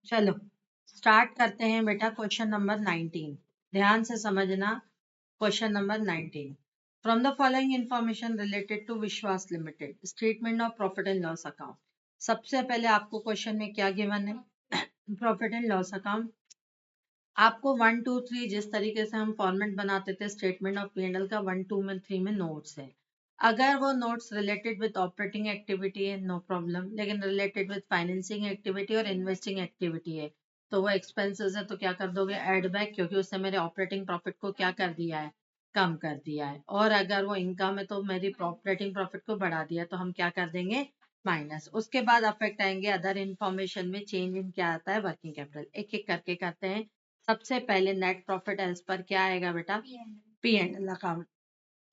चलो स्टार्ट करते हैं बेटा। क्वेश्चन नंबर 19 ध्यान से समझना। Question number 19, from the following information related to Vishwas limited statement of profit and loss account. सबसे पहले आपको क्वेश्चन में क्या गिवन है? Profit and loss account. आपको 1 2 3 जिस तरीके से हम फॉर्मेट बनाते थे स्टेटमेंट ऑफ पी&एल का 1 2 में 3 में नोट्स है। अगर वो notes related with operating activity है नो प्रॉब्लम, लेकिन रिलेटेड विद फाइनेंसिंग एक्टिविटी और इन्वेस्टिंग एक्टिविटी है तो वो एक्सपेंसेस है तो क्या कर दोगे? एड बैक, क्योंकि उससे मेरे ऑपरेटिंग प्रॉफिट को क्या कर दिया है? कम कर दिया है। और अगर वो इनकम है तो मेरी ऑपरेटिंग प्रॉफिट को बढ़ा दिया है, तो हम क्या कर देंगे? माइनस। उसके बाद अफेक्ट आएंगे अदर इन्फॉर्मेशन में, चेंज इन क्या आता है? Working capital. एक एक करके करते हैं। सबसे पहले नेट प्रॉफिट एज पर क्या आएगा बेटा? P and L account.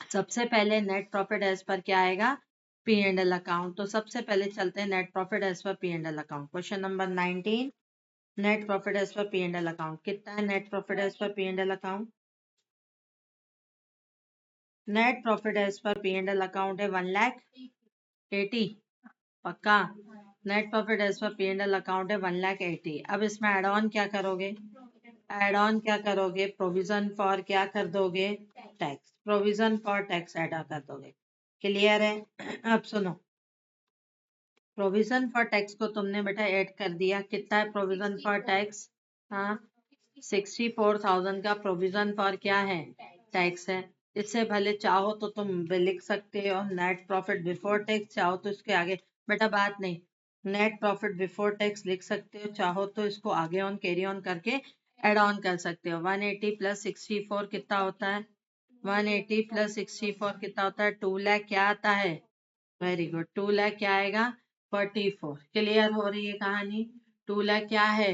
सबसे पहले नेट प्रॉफिट एज पर क्या आएगा? P and L account. तो सबसे पहले चलते हैं net profit as per P and L account. Question number 19, net profit as per P and L account कितना है? Net profit as per P and L account, net profit as per P and L account है 1,80,000। पक्का? Net profit as per P and L account है 1,80,000। अब इसमें add on क्या करोगे? Add on क्या करोगे? प्रोविजन फॉर क्या कर दोगे? Tax. Provision for tax add कर दोगे। क्लियर है? अब सुनो, प्रोविजन फॉर टैक्स को तुमने बेटा ऐड कर दिया। कितना है प्रोविजन फॉर टैक्स? हाँ, 64,000 का प्रोविजन फॉर क्या है? टैक्स है। इससे भले चाहो तो तुम लिख सकते हो नेट प्रॉफिट बिफोर टैक्स, चाहो तो इसके आगे बेटा बात नहीं, नेट प्रॉफिट बिफोर टैक्स लिख सकते हो, चाहो तो इसको आगे ऑन कैरी ऑन करके एड ऑन कर सकते हो। 180 प्लस 64 कितना होता है? 180 प्लस 64 कितना होता है? 2 लाख क्या आता है? वेरी गुड, 2 लाख क्या आएगा? 44। क्लियर हो रही है कहानी? 2 लाख क्या है?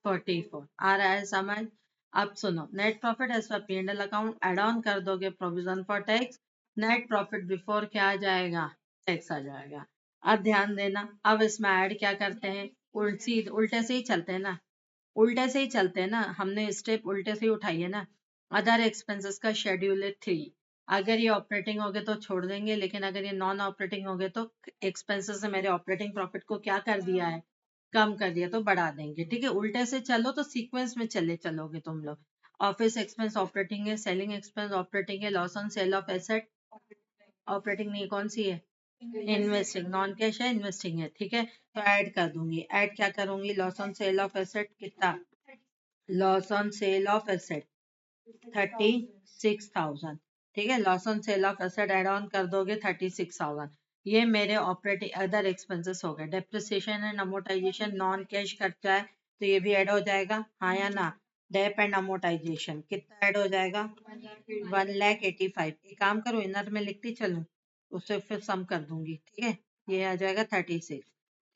44। आ रहा है समझ? अब सुनो, net profit as per P and L account add on कर दोगे provision for tax, net profit before क्या आ जाएगा? टैक्स आ जाएगा। अब ध्यान देना, अब इसमें ऐड क्या करते हैं? उल्टे से ही चलते हैं ना, उल्टे से ही चलते हैं ना, हमने स्टेप उल्टे से ही उठाई है ना। अदर एक्सपेंसेस का शेड्यूल है 3। अगर ये ऑपरेटिंग हो गए तो छोड़ देंगे, लेकिन अगर ये नॉन ऑपरेटिंग हो गए तो एक्सपेंसेस से मेरे ऑपरेटिंग प्रॉफिट को क्या कर दिया है? कम कर दिया, तो बढ़ा देंगे। ठीक है, उल्टे से चलो तो सीक्वेंस में चलोगे तुम लोग। ऑफिस एक्सपेंस ऑपरेटिंग है, सेलिंग एक्सपेंस ऑपरेटिंग है, loss on sale of asset operating नहीं, कौन सी है? इन्वेस्टिंग। नॉन कैश है, इन्वेस्टिंग है। ठीक है, तो ऐड कर दूंगी। ऐड क्या करूंगी? Loss on sale of asset कितना? Loss on sale of asset 36,000। ठीक है, loss on sale of asset add on कर दोगे 36,000। ये मेरे ऑपरेटिंग अदर एक्सपेंसेस हो गए। Depreciation and amortisation non cash खर्चा है तो ये भी ऐड हो जाएगा, हाँ या ना? डेप एंड अमोर्टाइजेशन कितना ऐड हो जाएगा? 1,85,000। एक काम करो, इनर में लिखती चलूं, उससे फिर सम कर दूंगी। ठीक है, ये आ जाएगा 36।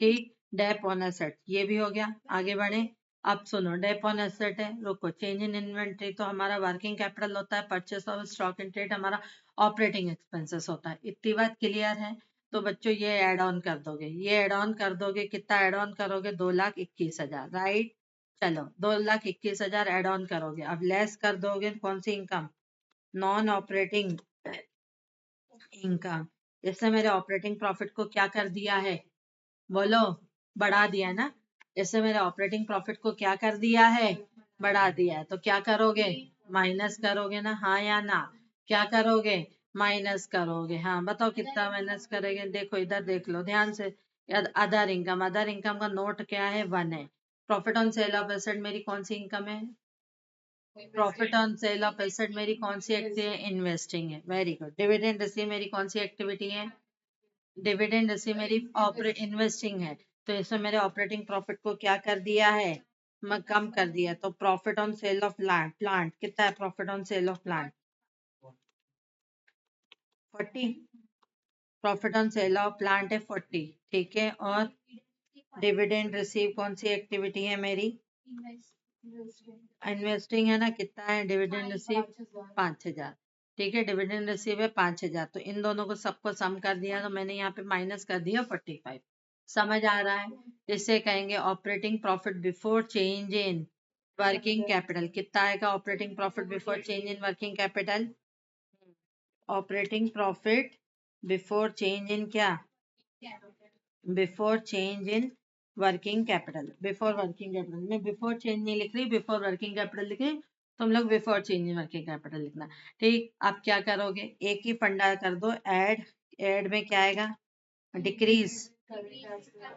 ठीक, डेप ऑन एसेट ये भी हो गया। आगे बढ़े। अब सुनो, डेप ऑन एसेट है, रुको, चेंज इन इन्वेंट्री तो हमारा वर्किंग कैपिटल होता है, purchase of stock in trade हमारा ऑपरेटिंग एक्सपेंसेस होता है। इतनी बात क्लियर है? तो बच्चों ये ऐड ऑन कर दोगे, ये ऐड ऑन कर दोगे। कितना ऐड ऑन करोगे? 2,21,000। राइट, चलो 2,21,000 ऐड ऑन करोगे। अब लेस कर दोगे कौन सी इनकम? Non operating income. इससे मेरे ऑपरेटिंग प्रॉफिट को क्या कर दिया है? बोलो, बढ़ा दिया है ना? इससे मेरे ऑपरेटिंग प्रॉफिट को क्या कर दिया है? बढ़ा दिया है। तो क्या करोगे? माइनस करोगे ना, हाँ या ना? क्या करोगे? माइनस करोगे। हाँ बताओ कितना माइनस करेंगे? देखो इधर देख लो ध्यान से। अदर इनकम, अदर इनकम का नोट क्या है? 1 है। Profit on sale of asset मेरी कौन सी इनकम है? Profit on sale of asset मेरी कौन सी एक्टिविटी है? इन्वेस्टिंग है। Very good. डिविडेंड रिसीव मेरी कौन सी एक्टिविटी है? डिविडेंड रिसीव मेरी इन्वेस्टिंग है। तो इसमें मेरे ऑपरेटिंग प्रॉफिट को क्या कर दिया है? मैं कम कर दिया। तो profit on sale of plant, plant कितना है? Profit on sale of plant 40। Profit on sale of plant है 40। ठीक है, और डिविडेंड रिसीव कौन सी एक्टिविटी है मेरी? इन्वेस्टिंग है ना? कितना है डिविडेंड रिसीव? 5,000। ठीक है, डिविडेंड रिसीव है 5,000, तो इन दोनों को सबको सम कर दिया तो मैंने यहाँ पे माइनस कर दिया 45। समझ आ रहा है? इसे कहेंगे operating profit before change in working capital. कितना आएगा operating profit before change in working capital? Operating profit before change in क्या? Before change in working capital, before working capital. मैं बिफोर चेंज नहीं लिख रही, बिफोर वर्किंग कैपिटल लिख रही, तुम लोग before change in working capital लिखना। ठीक, अब क्या करोगे, एक ही फंडा कर दो, ऐड। ऐड में क्या आएगा, decrease,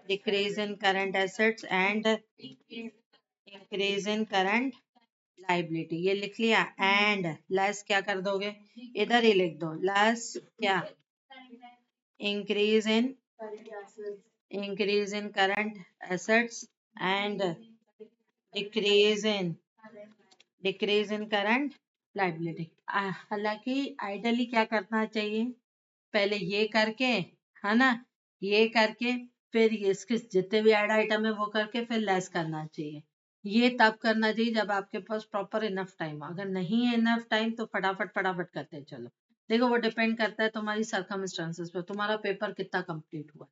decrease in current assets and increase in current liability, ये लिख लिया। एंड लेस क्या कर दोगे, इधर ही लिख दो, लेस क्या, increase in, increase in current assets and decrease in, decrease in current liability. हालांकि आइडियली क्या करना चाहिए, पहले ये करके, है ना, ये करके फिर इसके जितने भी ऐड आइटम है वो करके फिर लेस करना चाहिए। ये तब करना चाहिए जब आपके पास प्रॉपर इनफ टाइम हो। अगर नहीं है इनफ टाइम तो फटाफट फटाफट करते चलो। देखो वो डिपेंड करता है तुम्हारी सरकमस्टांसेस पे, तुम्हारा पेपर कितना कंप्लीट हुआ।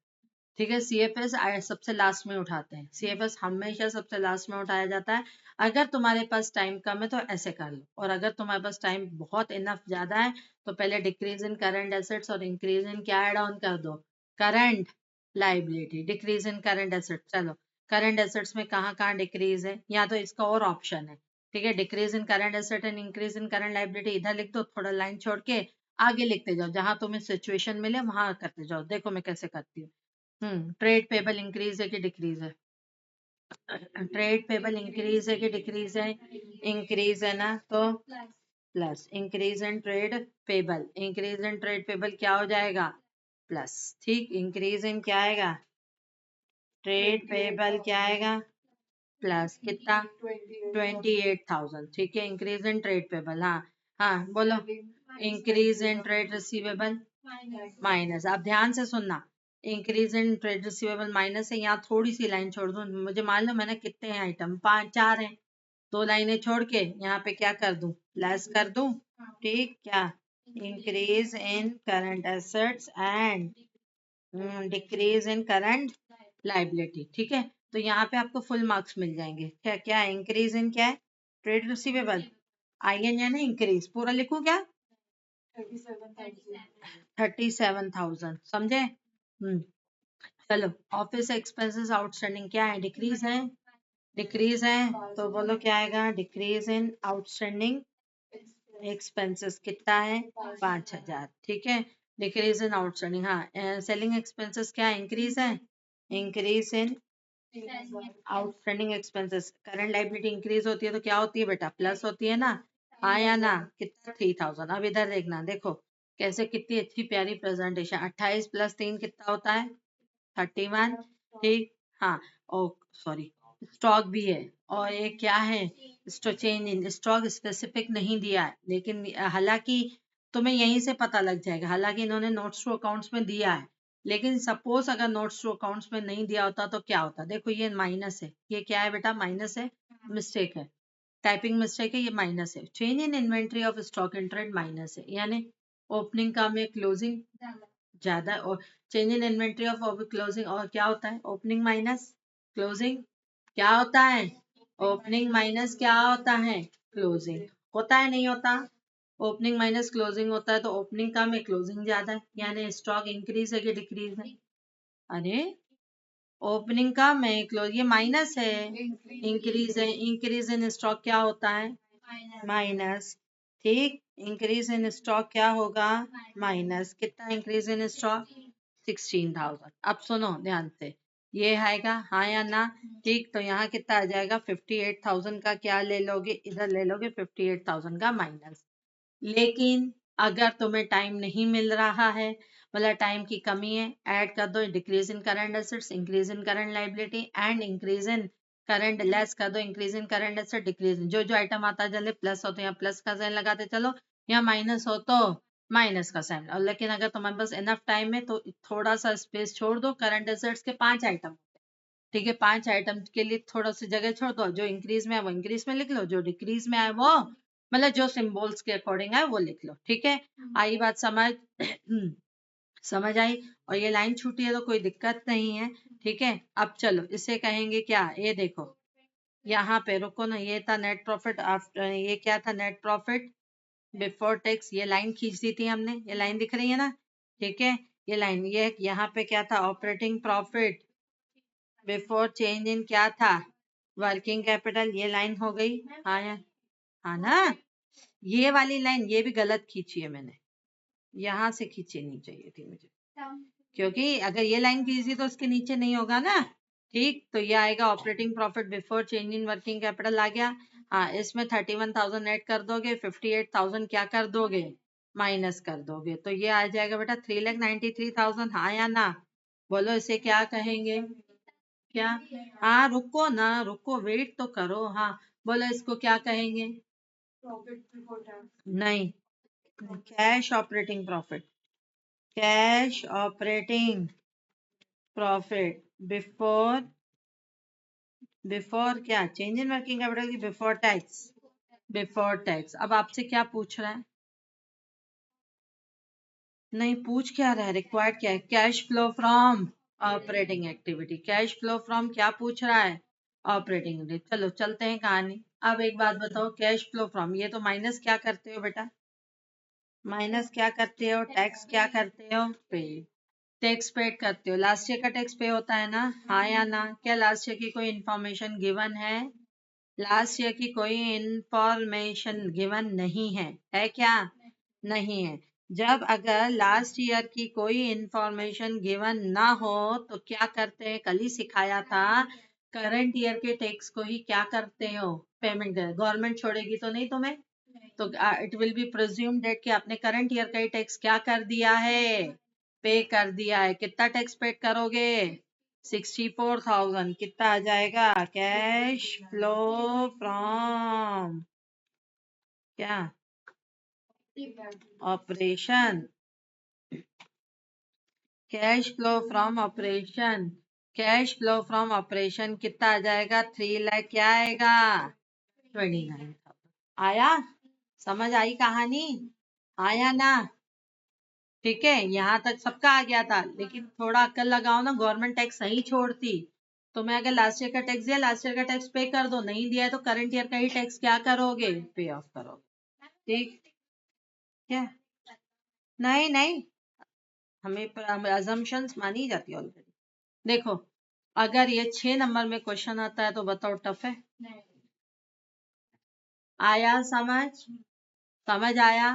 ठीक है, सीएफएस सबसे लास्ट में उठाते हैं, सीएफएस हमेशा सबसे लास्ट में उठाया जाता है। अगर तुम्हारे पास टाइम कम है तो ऐसे कर लो, और अगर तुम्हारे पास टाइम बहुत इनफ ज्यादा है तो पहले डिक्रीज इन करंट एसेट्स और इंक्रीज इन क्या ऐड ऑन कर दो, current liability. Decrease in current assets, चलो करंट एसेट्स में कहाँ कहाँ डिक्रीज है, या तो इसका और ऑप्शन है। ठीक है, decrease in current asset and increase in current liability इधर लिख दो, थोड़ा लाइन छोड़ के आगे लिखते जाओ, जहां तुम्हें सिचुएशन मिले वहां करते जाओ। देखो मैं कैसे करती हूँ। ट्रेड पेबल इंक्रीज है कि डिक्रीज है, ट्रेड पेबल इंक्रीज है कि डिक्रीज है, इंक्रीज है ना, तो plus increase in trade payable, increase in trade payable क्या हो जाएगा, प्लस। ठीक, इंक्रीज इन क्या आएगा, ट्रेड पेबल क्या आएगा, प्लस कितना, 28,000। ठीक है, इंक्रीज इन ट्रेड पेबल, हाँ हाँ बोलो, increase in trade receivable minus. अब ध्यान से सुनना, increase in trade receivable minus है, यहाँ थोड़ी सी लाइन छोड़ दूं, मुझे मालूम है ना कितने हैं आइटम, पांच चार हैं, दो लाइनें छोड़ के यहाँ पे क्या कर दूं, लेस कर दूं। ठीक, क्या, increase in current assets and decrease in current liability. ठीक है, तो यहाँ पे आपको फुल मार्क्स मिल जाएंगे। क्या क्या है, इंक्रीज इन क्या है, ट्रेड रिसीवेबल, आई एन यानी इंक्रीज, पूरा लिखूं क्या, 37,000, समझे। चलो, ऑफिस एक्सपेंसेस आउटस्टैंडिंग क्या है, डिक्रीज है, डिक्रीज है, तो बोलो क्या आएगा, डिक्रीज इन आउटस्टैंडिंग एक्सपेंसेस कितना है, 5,000। ठीक है, डिक्रीज इन आउटस्टैंडिंग, हाँ सेलिंग एक्सपेंसेस क्या है, इंक्रीज है, increase in outstanding expenses. Current liability increase होती है तो क्या होती है बेटा, प्लस होती है ना, हाँ या ना, कितना, 3,000। अब इधर देखना, देखो कैसे, कितनी अच्छी प्यारी प्रेजेंटेशन, 28 प्लस 3 कितना होता है, 31। ठीक, हाँ, ओ सॉरी, स्टॉक भी है, और ये क्या है, stock change in stock specific नहीं दिया है, लेकिन हालांकि तुम्हें यहीं से पता लग जाएगा, हालांकि इन्होंने नोट्स टू अकाउंट्स में दिया है, लेकिन सपोज अगर नोट्स टू अकाउंट्स में नहीं दिया होता तो क्या होता, देखो ये माइनस है, ये क्या है बेटा, माइनस है, मिस्टेक है, टाइपिंग मिस्टेक है, ये माइनस है। Change in inventory of stock in trade minus है, यानी ओपनिंग का में क्लोजिंग ज्यादा, और change in inventory of closing, और क्या होता है, ओपनिंग माइनस क्लोजिंग, क्या होता है, ओपनिंग माइनस क्या होता है, क्लोजिंग, होता है नहीं होता, ओपनिंग माइनस क्लोजिंग होता है, तो ओपनिंग कम है क्लोजिंग ज्यादा है, यानी स्टॉक इंक्रीज है कि डिक्रीज है, अरे ओपनिंग कम है क्लोज, ये माइनस है, इंक्रीज है, इंक्रीज इन स्टॉक क्या होता है, माइनस। ठीक, इंक्रीज इन स्टॉक क्या होगा, माइनस, कितना इंक्रीज इन स्टॉक, 16,000। अब सुनो ध्यान से, ये आएगा हाँ या ना, ठीक, तो यहाँ कितना आ जाएगा, 58,000 का क्या ले लोगे, इधर ले लोगे 58,000 का माइनस। लेकिन अगर तुम्हें टाइम नहीं मिल रहा है, मतलब टाइम की कमी है, ऐड कर दो, decrease in current assets, increase in current liability and increase in current, less कर दो, increase in current asset, decrease in, जो जो आइटम आता चले प्लस हो तो यहाँ प्लस का साइन लगाते चलो, यहाँ माइनस हो तो माइनस का साइन। और लेकिन अगर तुम्हारे पास इनफ टाइम है तो थोड़ा सा स्पेस छोड़ दो, करंट एसेट्स के 5 आइटम, ठीक है, 5 आइटम के लिए थोड़ा सी जगह छोड़ दो, जो इंक्रीज में है वो इंक्रीज में लिख लो, जो डिक्रीज में है वो मतलब जो सिंबल्स के अकॉर्डिंग है वो लिख लो। ठीक है, आई बात समझ, समझ आई, और ये लाइन छूटी है तो कोई दिक्कत नहीं है। ठीक है, अब चलो इसे कहेंगे क्या, ये देखो यहाँ पे रुको ना, ये था नेट प्रॉफिट आफ्टर, ये क्या था, नेट प्रॉफिट बिफोर टैक्स, ये लाइन खींच दी थी हमने, ये लाइन दिख रही है ना, ठीक है, ये लाइन, ये यहाँ पे क्या था, operating profit before change in क्या था, वर्किंग कैपिटल। ये लाइन हो गई। हाँ हाँ ना, ये वाली लाइन ये भी गलत खींची है मैंने, यहाँ से खींची नहीं चाहिए थी मुझे, क्योंकि अगर ये लाइन खींची तो उसके नीचे नहीं होगा ना। ठीक, तो ये आएगा operating profit before change in working capital आ गया। हाँ, इसमें 31,000 ऐड कर दोगे, 58,000 क्या कर दोगे, माइनस कर दोगे, तो ये आ जाएगा बेटा 3,93,000। हाँ या ना, बोलो इसे क्या कहेंगे। क्या, हाँ रुको ना, रुको वेट तो करो। हाँ बोलो इसको क्या कहेंगे। नहीं, cash operating profit, cash operating profit before, before क्या, चेंज इन वर्किंग कैपिटल की बिफोर टैक्स, बिफोर टैक्स। अब आपसे क्या पूछ रहा है, नहीं पूछ क्या रहा है, रिक्वायर्ड क्या है, cash flow from operating activity, cash flow from क्या पूछ रहा है, ऑपरेटिंग। चलो चलते हैं कहानी। अब एक बात बताओ, कैश फ्लो फ्रॉम, ये तो माइनस क्या करते हो बेटा, माइनस क्या करते हो, टैक्स क्या करते हो, पे, टैक्स पेड करते हो। लास्ट ईयर का टैक्स पे होता है ना, हाँ या ना। क्या लास्ट ईयर की कोई इंफॉर्मेशन गिवन है, लास्ट ईयर की कोई इंफॉर्मेशन गिवन नहीं है क्या, नहीं है। जब अगर लास्ट ईयर की कोई इंफॉर्मेशन गिवन ना हो तो क्या करते हैं, कल ही सिखाया था, करंट ईयर के टैक्स को ही क्या करते हो, पेमेंट कर, गवर्नमेंट छोड़ेगी तो नहीं तुम्हें, तो it will be presume that कि आपने करंट ईयर का ही टैक्स क्या कर दिया है, पे कर दिया है। कितना टैक्स पे करोगे, 64,000। कितना आ जाएगा, कैश फ्लो फ्रॉम क्या, operation, cash flow from operation, cash flow from operation कितना आ जाएगा, 3 लाख क्या आएगा, 29,000। आया, समझ आई कहानी, आया ना। ठीक है, यहाँ तक सबका आ गया था, लेकिन थोड़ा अक्ल लगाओ ना, गवर्नमेंट टैक्स सही छोड़ती तो मैं अगर लास्ट ईयर का टैक्स दिया, लास्ट ईयर का टैक्स पे कर दो, नहीं दिया है तो करंट ईयर का ही टैक्स क्या करोगे, पे ऑफ करोगे। ठीक है, नहीं नहीं, हमें अजम्पशंस मानी जाती है ऑलरेडी। देखो, अगर ये 6 नंबर में क्वेश्चन आता है तो बताओ टफ है, आया समझ, समझ आया।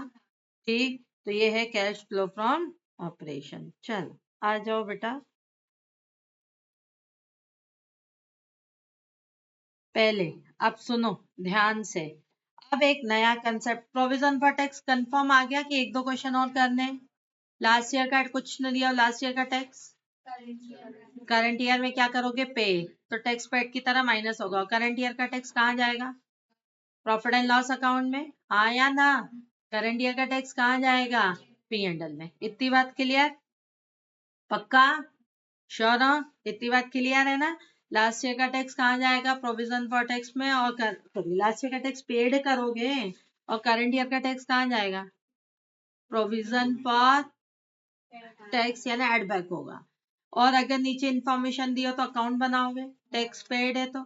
ठीक, तो ये है कैश फ्लो फ्रॉम ऑपरेशन। चलो आ जाओ बेटा, पहले अब सुनो ध्यान से। अब एक नया concept, provision for tax confirm आ गया कि एक दो क्वेश्चन और करने, लास्ट ईयर का कुछ न दिया, लास्ट ईयर का टैक्स करंट ईयर में क्या करोगे, पे, तो टैक्स पेड की तरह माइनस होगा, करंट ईयर का टैक्स कहाँ जाएगा, प्रॉफिट एंड लॉस अकाउंट में, हाँ या ना। करंट ईयर का टैक्स कहाँ जाएगा, पी एंड एल में। इतनी बात क्लियर, पक्का, श्योर हो, इतनी बात क्लियर है ना। लास्ट ईयर का टैक्स कहाँ जाएगा, प्रोविजन फॉर टैक्स में, और लास्ट ईयर का टैक्स पेड करोगे, और करंट ईयर का टैक्स कहाँ जाएगा, प्रोविजन फॉर टैक्स यानी एड बैक होगा। और अगर नीचे इंफॉर्मेशन दी हो तो अकाउंट बनाओगे, टैक्स पेड है तो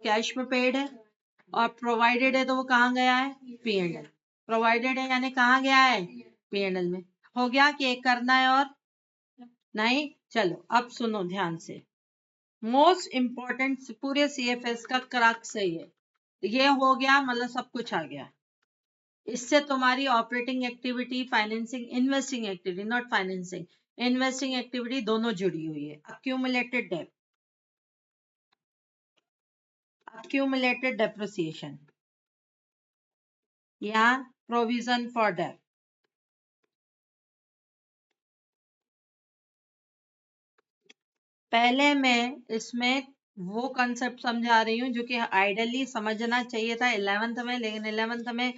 कैश में पेड है, और प्रोवाइडेड है तो वो कहाँ गया है, पी एंड एल। प्रोवाइडेड है यानी कहाँ गया है, पी एंड एल में। हो गया कि एक करना है और नहीं। चलो अब सुनो ध्यान से, मोस्ट इंपॉर्टेंट पूरे सीएफएस का क्रक्स है ये हो गया, मतलब सब कुछ आ गया। इससे तुम्हारी operating activity, financing, investing activity, not financing, investing activity दोनों जुड़ी हुई है। अक्यूमुलेटेड डेट, अक्यूमुलेटेड डेप्रिसिएशन या प्रोविजन फॉर डेट। पहले मैं इसमें वो कंसेप्ट समझा रही हूँ जो कि आइडियली समझना चाहिए था 11th में, लेकिन 11th में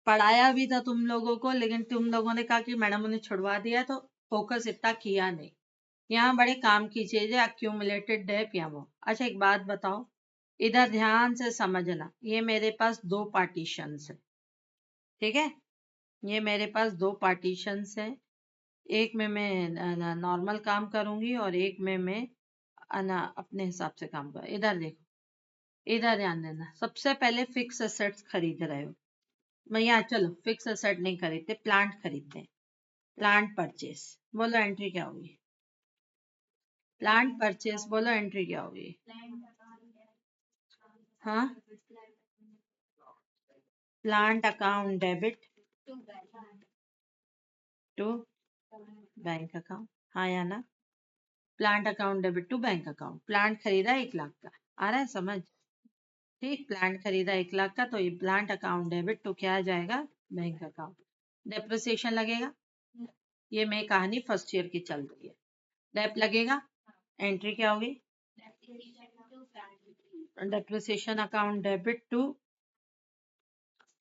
पढ़ाया भी था तुम लोगों को, लेकिन तुम लोगों ने कहा कि मैडम ने छुड़वा दिया, तो फोकस इतना किया नहीं। यहाँ बड़े काम की चीज है अक्यूमुलेटेड डेट या वो। अच्छा एक बात बताओ, इधर ध्यान से समझना, ये मेरे पास दो पार्टीशंस है, ठीक है, ये मेरे पास दो पार्टीशंस है। एक में मैं नॉर्मल काम करूंगी और एक में मैं अपने हिसाब से काम कर। इधर देखो, इधर ध्यान देना, सबसे पहले फिक्स एसेट्स खरीद रहे हो, मैं यहाँ चलो फिक्स एसेट नहीं खरीदते, प्लांट खरीदते हैं, प्लांट परचेस। बोलो एंट्री क्या होगी, प्लांट परचेस बोलो, एंट्री क्या होगी? हाँ, plant account debit to bank account, हाँ या ना? Plant account debit to bank account. Plant खरीदा 1 लाख का, आ रहा है समझ? ठीक, प्लांट खरीदा 1 लाख का, तो ये प्लांट अकाउंट डेबिट टू क्या आ जाएगा? Bank account. डेप्रिसिएशन लगेगा, ये मेरी कहानी फर्स्ट ईयर की चल रही है। डेप लगेगा, एंट्री क्या होगी? Depreciation account debit to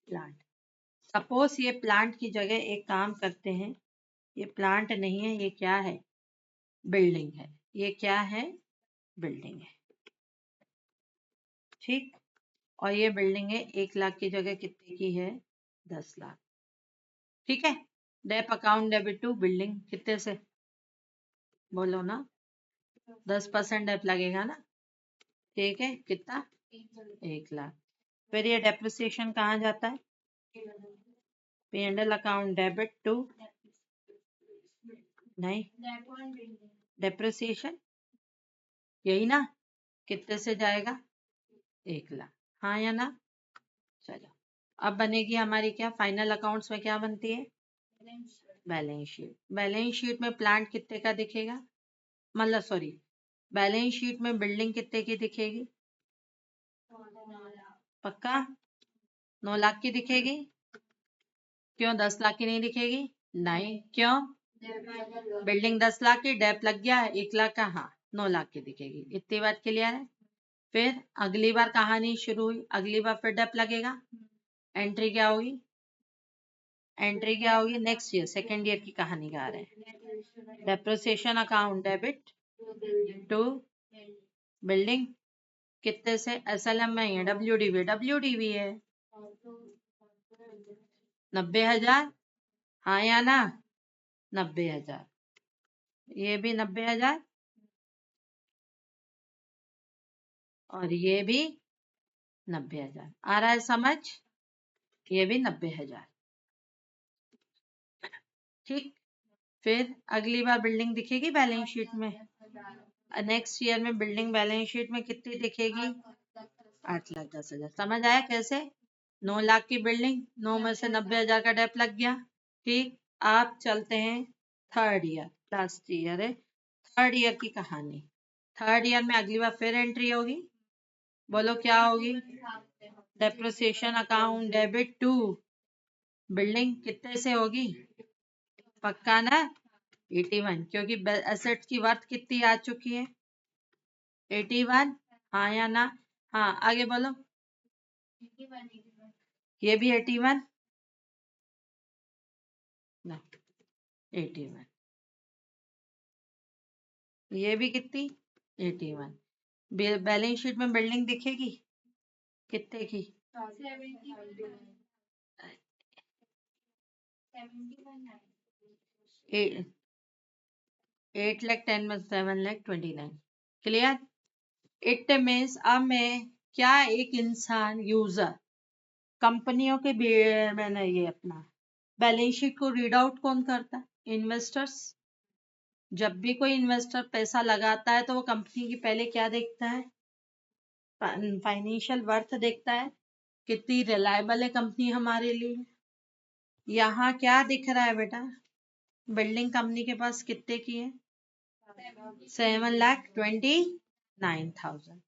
plant. Suppose ये प्लांट की जगह एक काम करते हैं, ये प्लांट नहीं है, ये क्या है? बिल्डिंग है। ये क्या है? बिल्डिंग है। ठीक, और ये बिल्डिंग है 1 लाख की जगह कितने की है? 10 लाख। ठीक है, dep account debit to building कितने से? बोलो ना, 10% डेप लगेगा ना? ठीक है, कितना? 1 लाख। फिर ये डेप्रिसिएशन कहाँ जाता है? P&L अकाउंट डेबिट टू, नहीं, डेप्रिसिएशन यही ना, कितने से जाएगा? 1 लाख, हाँ या ना? चलो, अब बनेगी हमारी क्या फाइनल अकाउंट्स में, क्या बनती है? Balance sheet. बैलेंस शीट में प्लांट कितने का दिखेगा? मतलब सॉरी, बैलेंस शीट में बिल्डिंग कितने की दिखेगी? पक्का 9 लाख की दिखेगी? क्यों 10 लाख की नहीं दिखेगी? नहीं, क्यों? बिल्डिंग 10 लाख की, डेप लग गया है 1 लाख का, हाँ 9 लाख की दिखेगी। इतनी बात क्लियर है? फिर अगली बार कहानी शुरू हुई, अगली बार फिर डेप लगेगा, एंट्री क्या होगी? एंट्री क्या होगी? नेक्स्ट ईयर, सेकेंड ईयर की कहानी गा रहे हैं। Depreciation account debit to building कितने से? SLM में ही है, WDV है 90,000, हाँ या ना? 90,000, ये भी 90,000 और ये भी 90,000। आ रहा है समझ? ये भी 90,000। ठीक, फिर अगली बार बिल्डिंग दिखेगी बैलेंस शीट में, नेक्स्ट ईयर में बिल्डिंग बैलेंस शीट में कितनी दिखेगी? 8,10,000। समझ आया कैसे? 9 लाख की बिल्डिंग, 9 में से 90,000 का डेप लग गया। ठीक, आप चलते हैं थर्ड ईयर, लास्ट ईयर है, थर्ड ईयर की कहानी। थर्ड ईयर में अगली बार फिर एंट्री होगी, बोलो क्या होगी? Depreciation account debit to building कितने से होगी? पक्का ना? 81, क्योंकि एसेट्स की वर्थ कितनी आ चुकी है? 81, हाँ या ना? हाँ, आगे बोलो। ये भी 81 ना, 81, ये भी कितनी? 81। बैलेंस शीट में बिल्डिंग दिखेगी कितने की? 8,10,000 में 7,29,000। क्लियर? इट मीन्स अब मैं क्या, एक इंसान यूजर कंपनियों के मैंने ये अपना बैलेंस शीट को रीड आउट कौन करता है? इन्वेस्टर्स। जब भी कोई इन्वेस्टर पैसा लगाता है तो वो कंपनी की पहले क्या देखता है? फाइनेंशियल वर्थ देखता है, कितनी रिलायबल है कंपनी हमारे लिए। यहाँ क्या दिख रहा है बेटा? बिल्डिंग कंपनी के पास कितने की है? 7,29,000।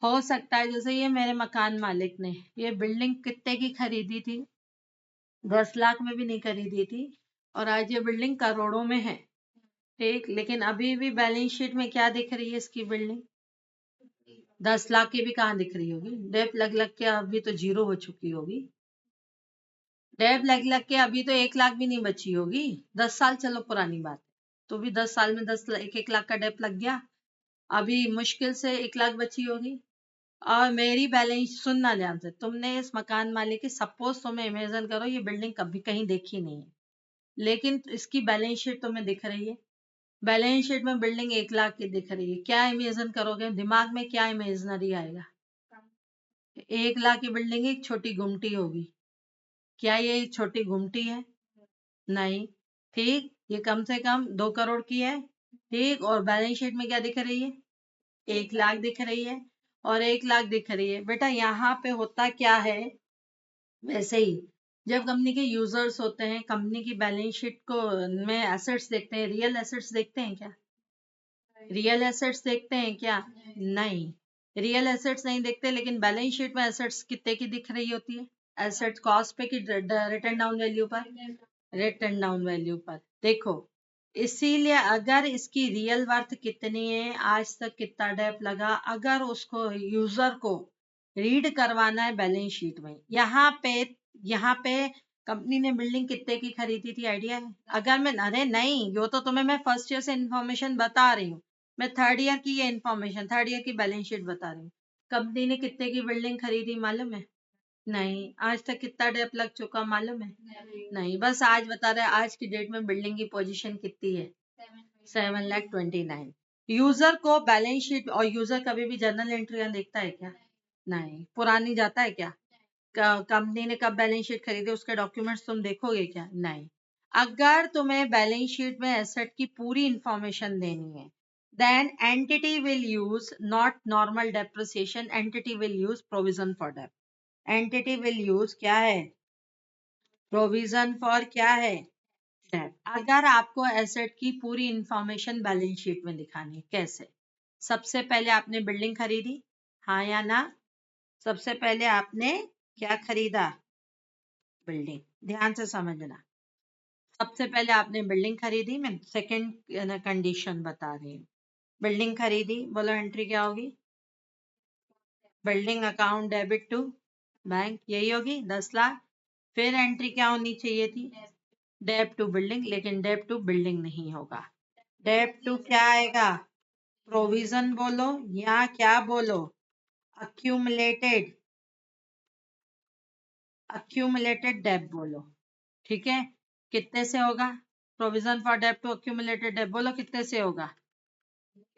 हो सकता है जैसे ये मेरे मकान मालिक ने ये बिल्डिंग कितने की खरीदी थी? 10 लाख में भी नहीं खरीदी थी, और आज ये बिल्डिंग करोड़ों में है। ठीक, लेकिन अभी भी बैलेंस शीट में क्या दिख रही है इसकी बिल्डिंग? 10 लाख की भी कहाँ दिख रही होगी? डेप लग लग के अभी तो जीरो हो चुकी होगी। डेप लग लग के अभी तो 1 लाख भी नहीं बची होगी। 10 साल चलो पुरानी बात है, तो भी 10 साल में 1 लाख का डेप लग गया, अभी मुश्किल से 1 लाख बची होगी। और मेरी बैलेंस सुनना ध्यान से, तुमने इस मकान मालिक की, सपोज तुम्हें इमेजिन करो ये बिल्डिंग कभी कहीं देखी नहीं है, लेकिन इसकी बैलेंस शीट तुम्हें दिख रही है। बैलेंस शीट में बिल्डिंग 1 लाख की दिख रही है, क्या इमेजिन करोगे? दिमाग में क्या इमेजिनरी आएगा? 1 लाख की बिल्डिंग एक छोटी गुमटी होगी। क्या ये एक छोटी गुमटी है? नहीं। ठीक, ये कम से कम 2 करोड़ की है। ठीक, और बैलेंस शीट में क्या दिख रही है? 1 लाख दिख रही है और 1 लाख दिख रही है। बेटा यहाँ पे होता क्या है, वैसे ही जब कंपनी के यूजर्स होते हैं, कंपनी की बैलेंस शीट को में एसेट्स देखते हैं, रियल एसेट्स देखते हैं क्या? रियल एसेट्स देखते हैं क्या? नहीं, रियल एसेट्स नहीं देखते, लेकिन बैलेंस शीट में एसेट्स कितने की दिख रही होती है? एसेट्स कॉस्ट पे कि रिटर्न डाउन वैल्यू पर? रिटर्न डाउन वैल्यू पर। देखो, इसीलिए अगर इसकी रियल वर्थ कितनी है, आज तक कितना डेप लगा, अगर उसको यूजर को रीड करवाना है बैलेंस शीट में, यहाँ पे कंपनी ने बिल्डिंग कितने की खरीदी थी, आइडिया है? अगर मैं, अरे नहीं, यो तो तुम्हें मैं फर्स्ट ईयर से इन्फॉर्मेशन बता रही हूँ, मैं थर्ड ईयर की ये इन्फॉर्मेशन, थर्ड ईयर की बैलेंस शीट बता रही हूँ। कंपनी ने कितने की बिल्डिंग खरीदी मालूम है? नहीं। आज तक कितना डेप लग चुका मालूम है? नहीं, बस आज बता रहे हैं आज की डेट में बिल्डिंग की पोजीशन कितनी है? 7,29,000। यूजर को बैलेंस शीट, और यूजर कभी भी जर्नल एंट्रियां देखता है क्या? नहीं। पुरानी जाता है क्या? कंपनी ने कब बैलेंस शीट खरीदी उसके डॉक्यूमेंट्स तुम देखोगे क्या? नहीं। अगर तुम्हें बैलेंस शीट में एसेट की पूरी इंफॉर्मेशन देनी है, then entity will use not normal depreciation, entity will use provision for debt, entity will use क्या है? प्रोविजन फॉर क्या है? डेट। अगर आपको एसेट की पूरी इंफॉर्मेशन बैलेंस शीट में दिखानी है, कैसे? सबसे पहले आपने बिल्डिंग खरीदी, हाँ या ना? सबसे पहले आपने क्या खरीदा? बिल्डिंग। ध्यान से समझना, सबसे पहले आपने बिल्डिंग खरीदी, मैं सेकंड कंडीशन बता रही हूँ। बिल्डिंग खरीदी, बोलो एंट्री क्या होगी? Building account debit to bank, यही होगी 10 लाख। फिर एंट्री क्या होनी चाहिए थी? डेब टू बिल्डिंग, लेकिन डेब टू बिल्डिंग नहीं होगा। डेब टू क्या आएगा? प्रोविजन बोलो या क्या बोलो? अक्यूमुलेटेड, अक्यूमुलेटेड डेब बोलो। ठीक है, कितने से होगा? प्रोविजन फॉर डेब टू अक्यूमुलेटेड डेब बोलो, कितने से होगा?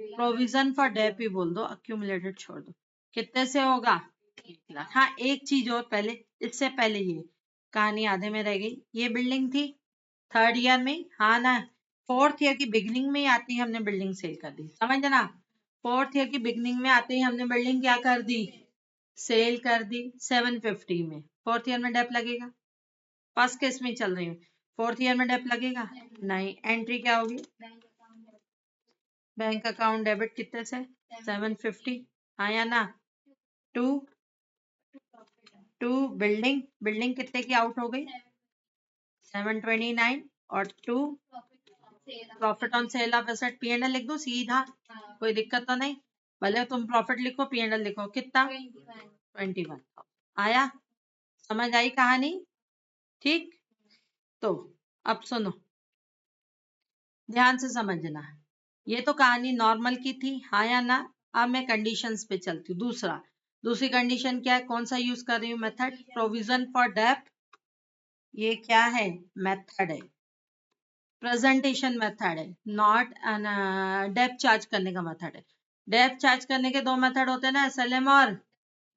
प्रोविजन फॉर डेब ही बोल दो, अक्यूमुलेटेड छोड़ दो। कितने से होगा? 1 लाख। हाँ, एक चीज और पहले, इससे पहले ये कहानी आधे में रह गई। ये बिल्डिंग थी थर्ड ईयर में, हाँ ना? फोर्थ ईयर की बिगिनिंग में ही आती ही हमने बिल्डिंग सेल कर दी, समझना। फोर्थ ईयर की बिगिनिंग में आते ही हमने बिल्डिंग क्या कर दी? सेल कर दी 750 में। फोर्थ ईयर में डेप लगेगा? फर्स्ट केस में चल रही हूँ, फोर्थ ईयर में डेप लगेगा? नहीं। एंट्री क्या होगी? बैंक अकाउंट डेबिट कितने से? 750, हाँ या ना? टू, टू बिल्डिंग, बिल्डिंग कितने की आउट हो गई? 729, और to profit on sale of asset, P and L लिख दो सीधा, कोई दिक्कत तो नहीं? भले तुम प्रॉफिट लिखो, पी एंड एल लिखो, कितना? 21। आया? समझ आई कहानी? ठीक, तो अब सुनो, ध्यान से समझना। ये तो कहानी नॉर्मल की थी, हाँ या ना? अब मैं कंडीशंस पे चलती हूँ। दूसरी कंडीशन क्या है? कौन सा यूज कर रही हूँ? Method provision for dep. ये क्या है? मेथड है, प्रेजेंटेशन मेथड है, नॉट डेप चार्ज करने का मेथड है। डेप चार्ज करने के दो मेथड होते हैं ना, एसएलएम और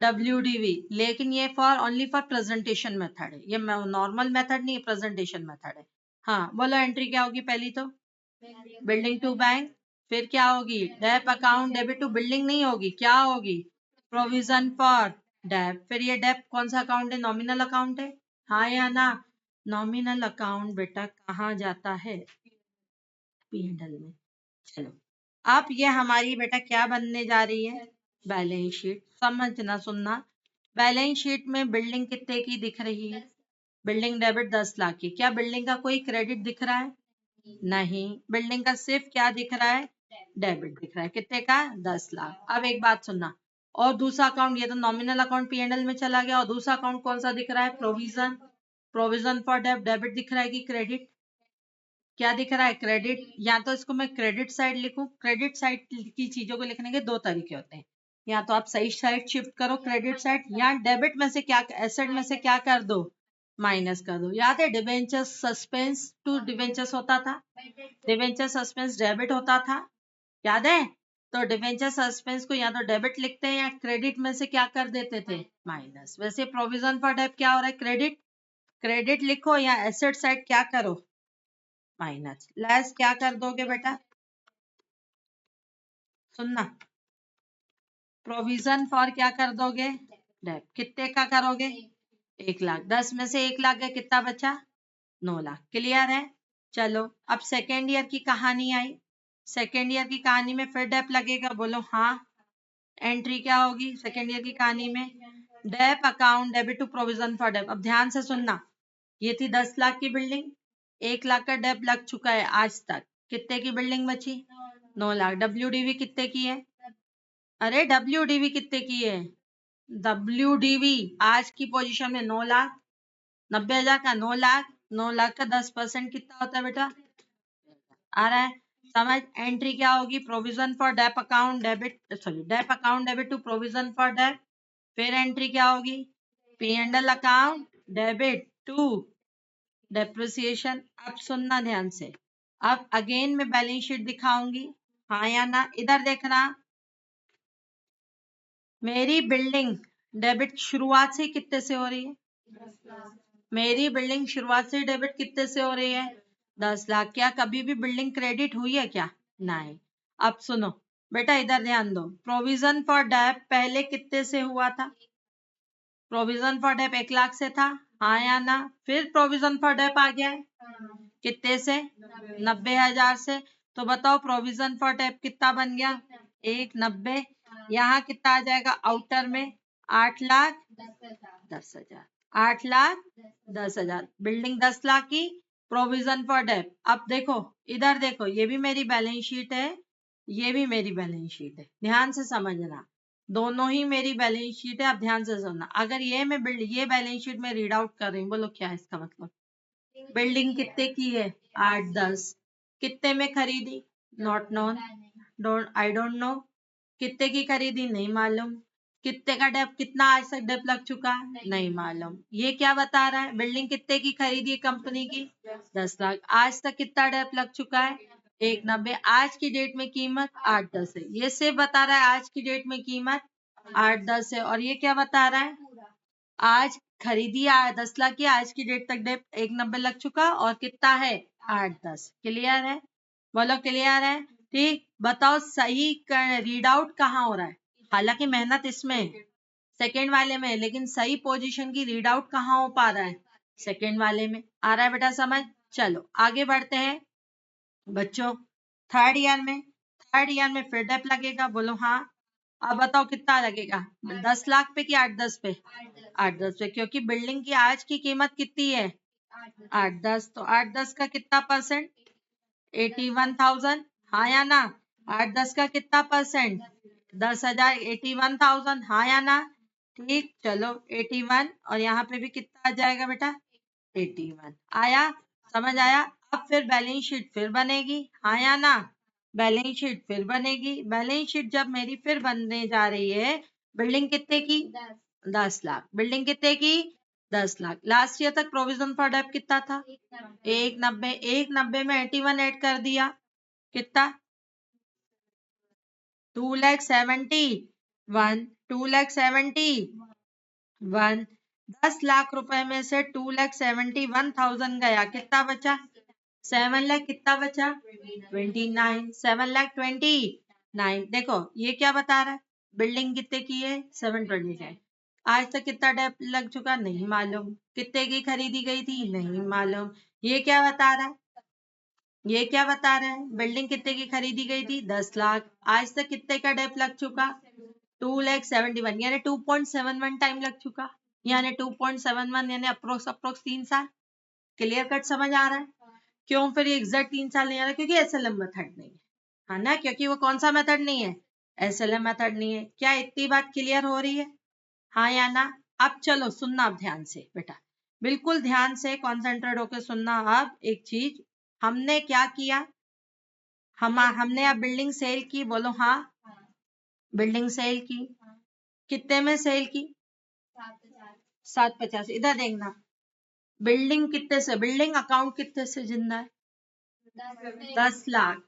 डब्ल्यूडीवी, लेकिन ये for only for presentation method है, ये नॉर्मल मेथड नहीं है, प्रेजेंटेशन मेथड है। हाँ बोलो, एंट्री क्या होगी पहली तो? Building to bank. फिर क्या होगी? Dep account debit to building नहीं होगी, क्या होगी? Provision for dep. फिर ये डेप कौन सा अकाउंट है? नॉमिनल अकाउंट है, हाँ या ना? नॉमिनल अकाउंट बेटा कहाँ जाता है? पीएनएल में। चलो, अब ये हमारी बेटा क्या बनने जा रही है? Balance sheet. समझना, सुनना, बैलेंस शीट में बिल्डिंग कितने की दिख रही है? बिल्डिंग डेबिट 10 लाख की। क्या बिल्डिंग का कोई क्रेडिट दिख रहा है? नहीं, बिल्डिंग का सिर्फ क्या दिख रहा है? डेबिट दिख रहा है। कितने का? 10 लाख। अब एक बात सुनना, और दूसरा अकाउंट, ये तो नॉमिनल अकाउंट पीएनएल में चला गया, और दूसरा अकाउंट कौन सा दिख रहा है? Provision. Provision for debit, debit दिख रहा है कि क्रेडिट? क्या दिख रहा है? क्रेडिट। या तो इसको मैं क्रेडिट साइड लिखूं, क्रेडिट साइड की चीजों को लिखने के दो तरीके होते हैं, या तो आप सही साइड शिफ्ट करो क्रेडिट साइड, या डेबिट में से क्या, एसेट में से क्या कर दो? माइनस कर दो। याद है डिवेंचर सस्पेंस टू डिवेंचर्स होता था, डिवेंचर सस्पेंस डेबिट होता था, याद है? तो डिवेंचर सस्पेंस को या तो डेबिट लिखते हैं, या क्रेडिट में से क्या कर देते थे? माइनस। वैसे प्रोविजन फॉर डेट क्या हो रहा है? क्रेडिट, क्रेडिट लिखो, या एसेट साइड क्या करो? माइनस। लेस क्या कर दोगे बेटा? सुनना, प्रोविजन फॉर क्या कर दोगे, डेप, कितने का करोगे, 1 लाख, 10 में से 1 लाख गया, कितना बचा, 9 लाख। क्लियर है। चलो अब सेकेंड ईयर की कहानी आई, सेकेंड ईयर की कहानी में फिर डेप लगेगा, बोलो हाँ। एंट्री क्या होगी सेकेंड ईयर की कहानी में, dep account debit to provision for dep. अब ध्यान से सुनना, ये थी 10 लाख की बिल्डिंग, 1 लाख का डेप लग चुका है आज तक, कितने की बिल्डिंग बची, 9 लाख। WDV कितने की है, अरे WDV कितने की है, WDV आज की पोजीशन में 9 लाख, 90,000 का 9 लाख, 9 लाख का 10% कितना होता है बेटा, आ रहा है समझ। एंट्री क्या होगी, provision for dep account debit, sorry dep account debit to provision for dep. फिर एंट्री क्या होगी, P&L account debit to depreciation. अब सुनना ध्यान से, अब अगेन मैं बैलेंस शीट दिखाऊंगी, हाँ या ना। इधर देखना, मेरी बिल्डिंग डेबिट शुरुआत से कितने से हो रही है, मेरी बिल्डिंग शुरुआत से डेबिट कितने से हो रही है, 10 लाख। क्या कभी भी बिल्डिंग क्रेडिट हुई है क्या, नहीं। अब सुनो बेटा, इधर ध्यान दो, प्रोविजन फॉर डेप पहले कितने से हुआ था, प्रोविजन फॉर डेप 1 लाख से था, हाँ या ना। फिर प्रोविजन फॉर डेप आ गया है कितने से, 90,000 से। तो बताओ प्रोविजन फॉर डेप कितना बन गया, 190। यहाँ कितना आ जाएगा आउटर में, 8,10,000, 8,10,000। बिल्डिंग 10 लाख की, प्रोविजन फॉर डेप। अब देखो इधर देखो, ये भी मेरी बैलेंस शीट है, ये भी मेरी बैलेंस शीट है, ध्यान से समझना, दोनों ही मेरी बैलेंस शीट है। अब ध्यान से सुनना, अगर ये मैं ये बैलेंस शीट में रीड आउट कर रही हूँ, बोलो क्या है इसका मतलब, बिल्डिंग कितने की है, 8-10, कितने में खरीदी, not known, I don't know, कितने की खरीदी नहीं मालूम, कितने का डेप, कितना आज तक डेप लग चुका नहीं मालूम। ये क्या बता रहा है, बिल्डिंग कितने की खरीदी कंपनी की, 10 लाख, आज तक कितना डेप लग चुका है, 190। आज की डेट में कीमत 8-10 है, ये सिर्फ बता रहा है आज की डेट में कीमत 8-10 है। और ये क्या बता रहा है, आज खरीदी 10 लाख की, आज की डेट तक डेप 190 लग चुका, और कितना है 8-10। क्लियर है, बोलो क्लियर है। ठीक, बताओ सही रीड आउट कहाँ हो रहा है, हालांकि मेहनत इसमें है सेकेंड वाले में, लेकिन सही पोजीशन की रीड आउट कहाँ हो पा रहा है, सेकेंड वाले में। आ रहा है बेटा समझ। चलो आगे बढ़ते हैं बच्चों, थर्ड ईयर में फिर डेप लगेगा, बोलो हाँ। अब बताओ कितना लगेगा, 10 लाख पे कि 8-10 पे, 8-10 पे, क्योंकि बिल्डिंग की आज की कीमत कितनी है, 8-10, तो 8-10 का कितना परसेंट, 81,000, हाँ या ना। 8-10 का कितना परसेंट, 10,000, 81,000, हाँ या ना। ठीक, चलो 81, और यहाँ पे भी कितना आ जाएगा बेटा, 81 आया, समझ आया। अब फिर बैलेंस शीट फिर बनेगी, हाँ या ना, बैलेंस शीट फिर बनेगी। बैलेंस शीट जब मेरी फिर बनने जा रही है, बिल्डिंग कितने की, 10 लाख, बिल्डिंग कितने की, 10 लाख। लास्ट ईयर तक प्रोविजन फॉर डेप कितना था, 190, 190 में 81 ऐड कर दिया, कितना, 2,71,000, 2,71,000, 10 लाख रुपए में से 2,71,000 गया, कितना बचा, 7 लाख, कितना बचा, 29, 7,29,000। देखो ये क्या बता रहा है, बिल्डिंग कितने की है, 729, आज तक कितना डेप लग चुका नहीं मालूम, कितने की खरीदी गई थी नहीं मालूम। ये क्या बता रहा है, ये क्या बता रहा है, बिल्डिंग कितने की खरीदी गई थी, 10 लाख, आज तक कितने का डेप लग चुका, 2,71,000, यानी 2.71 टाइम लग चुका, यानी 2.71, यानी अप्रोक्स अप्रोक्स 3 साल। क्लियर कट समझ आ रहा है। क्यों फिर ये एग्जैक्ट 3 साल नहीं आ रहा, क्योंकि एसएलएम मेथड नहीं है ना, क्योंकि वो कौन सा मेथड नहीं है, एसएलएम मेथड नहीं है। क्या इतनी बात क्लियर हो रही है, हाँ या ना। अब चलो सुनना, अब ध्यान से बेटा, बिल्कुल ध्यान से कॉन्सेंट्रेट होकर सुनना। अब एक चीज, हमने क्या किया, हमने अब बिल्डिंग सेल की, बोलो हाँ, बिल्डिंग सेल की, कितने में सेल की, 750। इधर देखना, बिल्डिंग कितने से, बिल्डिंग अकाउंट कितने से जिंदा है, 10 लाख,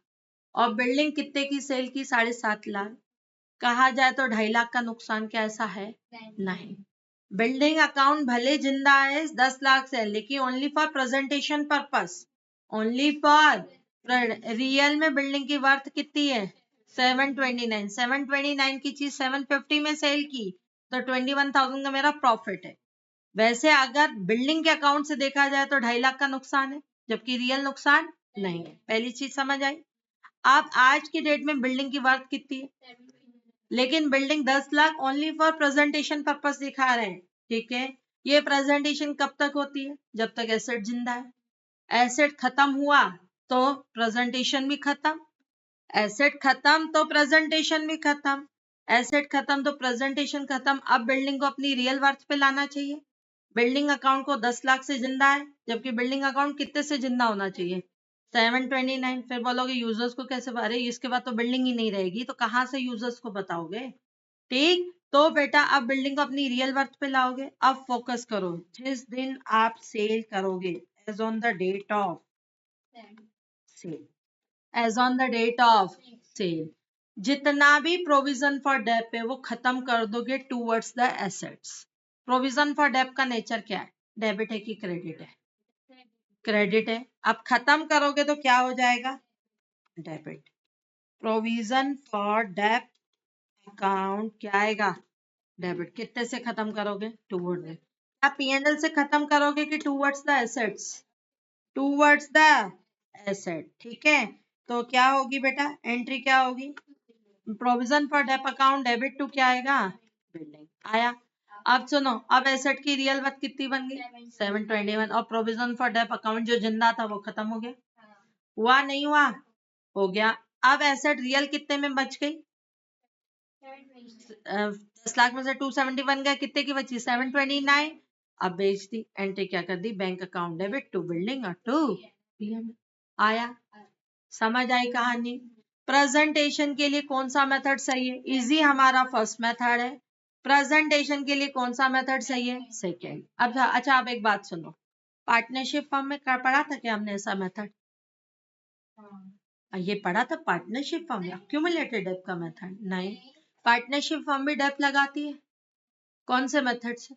और बिल्डिंग कितने की सेल की, 7.5 लाख। कहा जाए तो 2.5 लाख का नुकसान क्या ऐसा है, नहीं। बिल्डिंग अकाउंट भले जिंदा है 10 लाख से, लेकिन only for presentation purpose, only for, real में बिल्डिंग की वर्थ कितनी है, 729 की चीज 750 में सेल की तो 21,000 का मेरा प्रॉफिट है। वैसे अगर बिल्डिंग के अकाउंट से देखा जाए तो 2.5 लाख का नुकसान है, जबकि रियल नुकसान नहीं है। पहली चीज समझ आई। आप आज की डेट में बिल्डिंग की वर्थ कितनी है, लेकिन building 10 lakh only for presentation purpose दिखा रहे हैं, ठीक है। ये प्रेजेंटेशन कब तक होती है, जब तक एसेट जिंदा है। एसेट खत्म हुआ तो प्रेजेंटेशन भी खत्म, एसेट खत्म तो प्रेजेंटेशन भी खत्म, एसेट खत्म तो प्रेजेंटेशन खत्म। अब बिल्डिंग को अपनी रियल वर्थ पे लाना चाहिए। बिल्डिंग अकाउंट को 10 लाख से जिंदा है, जबकि बिल्डिंग अकाउंट कितने से जिंदा होना चाहिए, 729। फिर बोलोगे यूजर्स को कैसे, अरे इसके बाद तो बिल्डिंग ही नहीं रहेगी तो कहाँ से यूजर्स को बताओगे, ठीक। तो बेटा अब बिल्डिंग को अपनी रियल वर्थ पे लाओगे। अब फोकस करो, जिस दिन आप सेल करोगे, as on the date of sale, as on the date of sale, जितना भी प्रोविजन फॉर डेप है वो खत्म कर दोगे towards the assets. Provision for dep का नेचर क्या है, डेबिट है कि क्रेडिट है, क्रेडिट है। अब खत्म करोगे तो क्या हो जाएगा, debit. Provision for dep account क्या आएगा, डेबिट। कितने से खत्म करोगे, टूवर्ड्स द। आप पीएनएल से खत्म करोगे कि towards the assets, towards the asset, ठीक है। तो क्या होगी बेटा, एंट्री क्या होगी, provision for dep account debit to क्या आएगा, बिल्डिंग आया। अब सुनो, अब एसेट की रियल वर्थ कितनी बन गई, 721, और प्रोविजन फॉर डेप अकाउंट जो जिंदा था वो खत्म हो गया, हुआ नहीं हुआ, हो गया। अब एसेट रियल कितने में बच गई, 10 लाख में से 271 गया, कितने की बची, 729। अब बेच दी, एंट्री क्या कर दी, bank account debit to building और टू पीएम आया। समझ आई कहानी। प्रेजेंटेशन के लिए कौन सा मेथड सही है, इजी हमारा फर्स्ट मेथड है। प्रेजेंटेशन के लिए कौन सा मेथड सही है, सेकेंड। अब अच्छा, आप एक बात सुनो, पार्टनरशिप फर्म में पढ़ा था क्या हमने ऐसा मेथड, ये पढ़ा था पार्टनरशिप फर्म में अक्यूमुलेटेड डेब्ट का मेथड, नहीं। पार्टनरशिप फर्म भी डेब्ट लगाती है, कौन से मेथड से,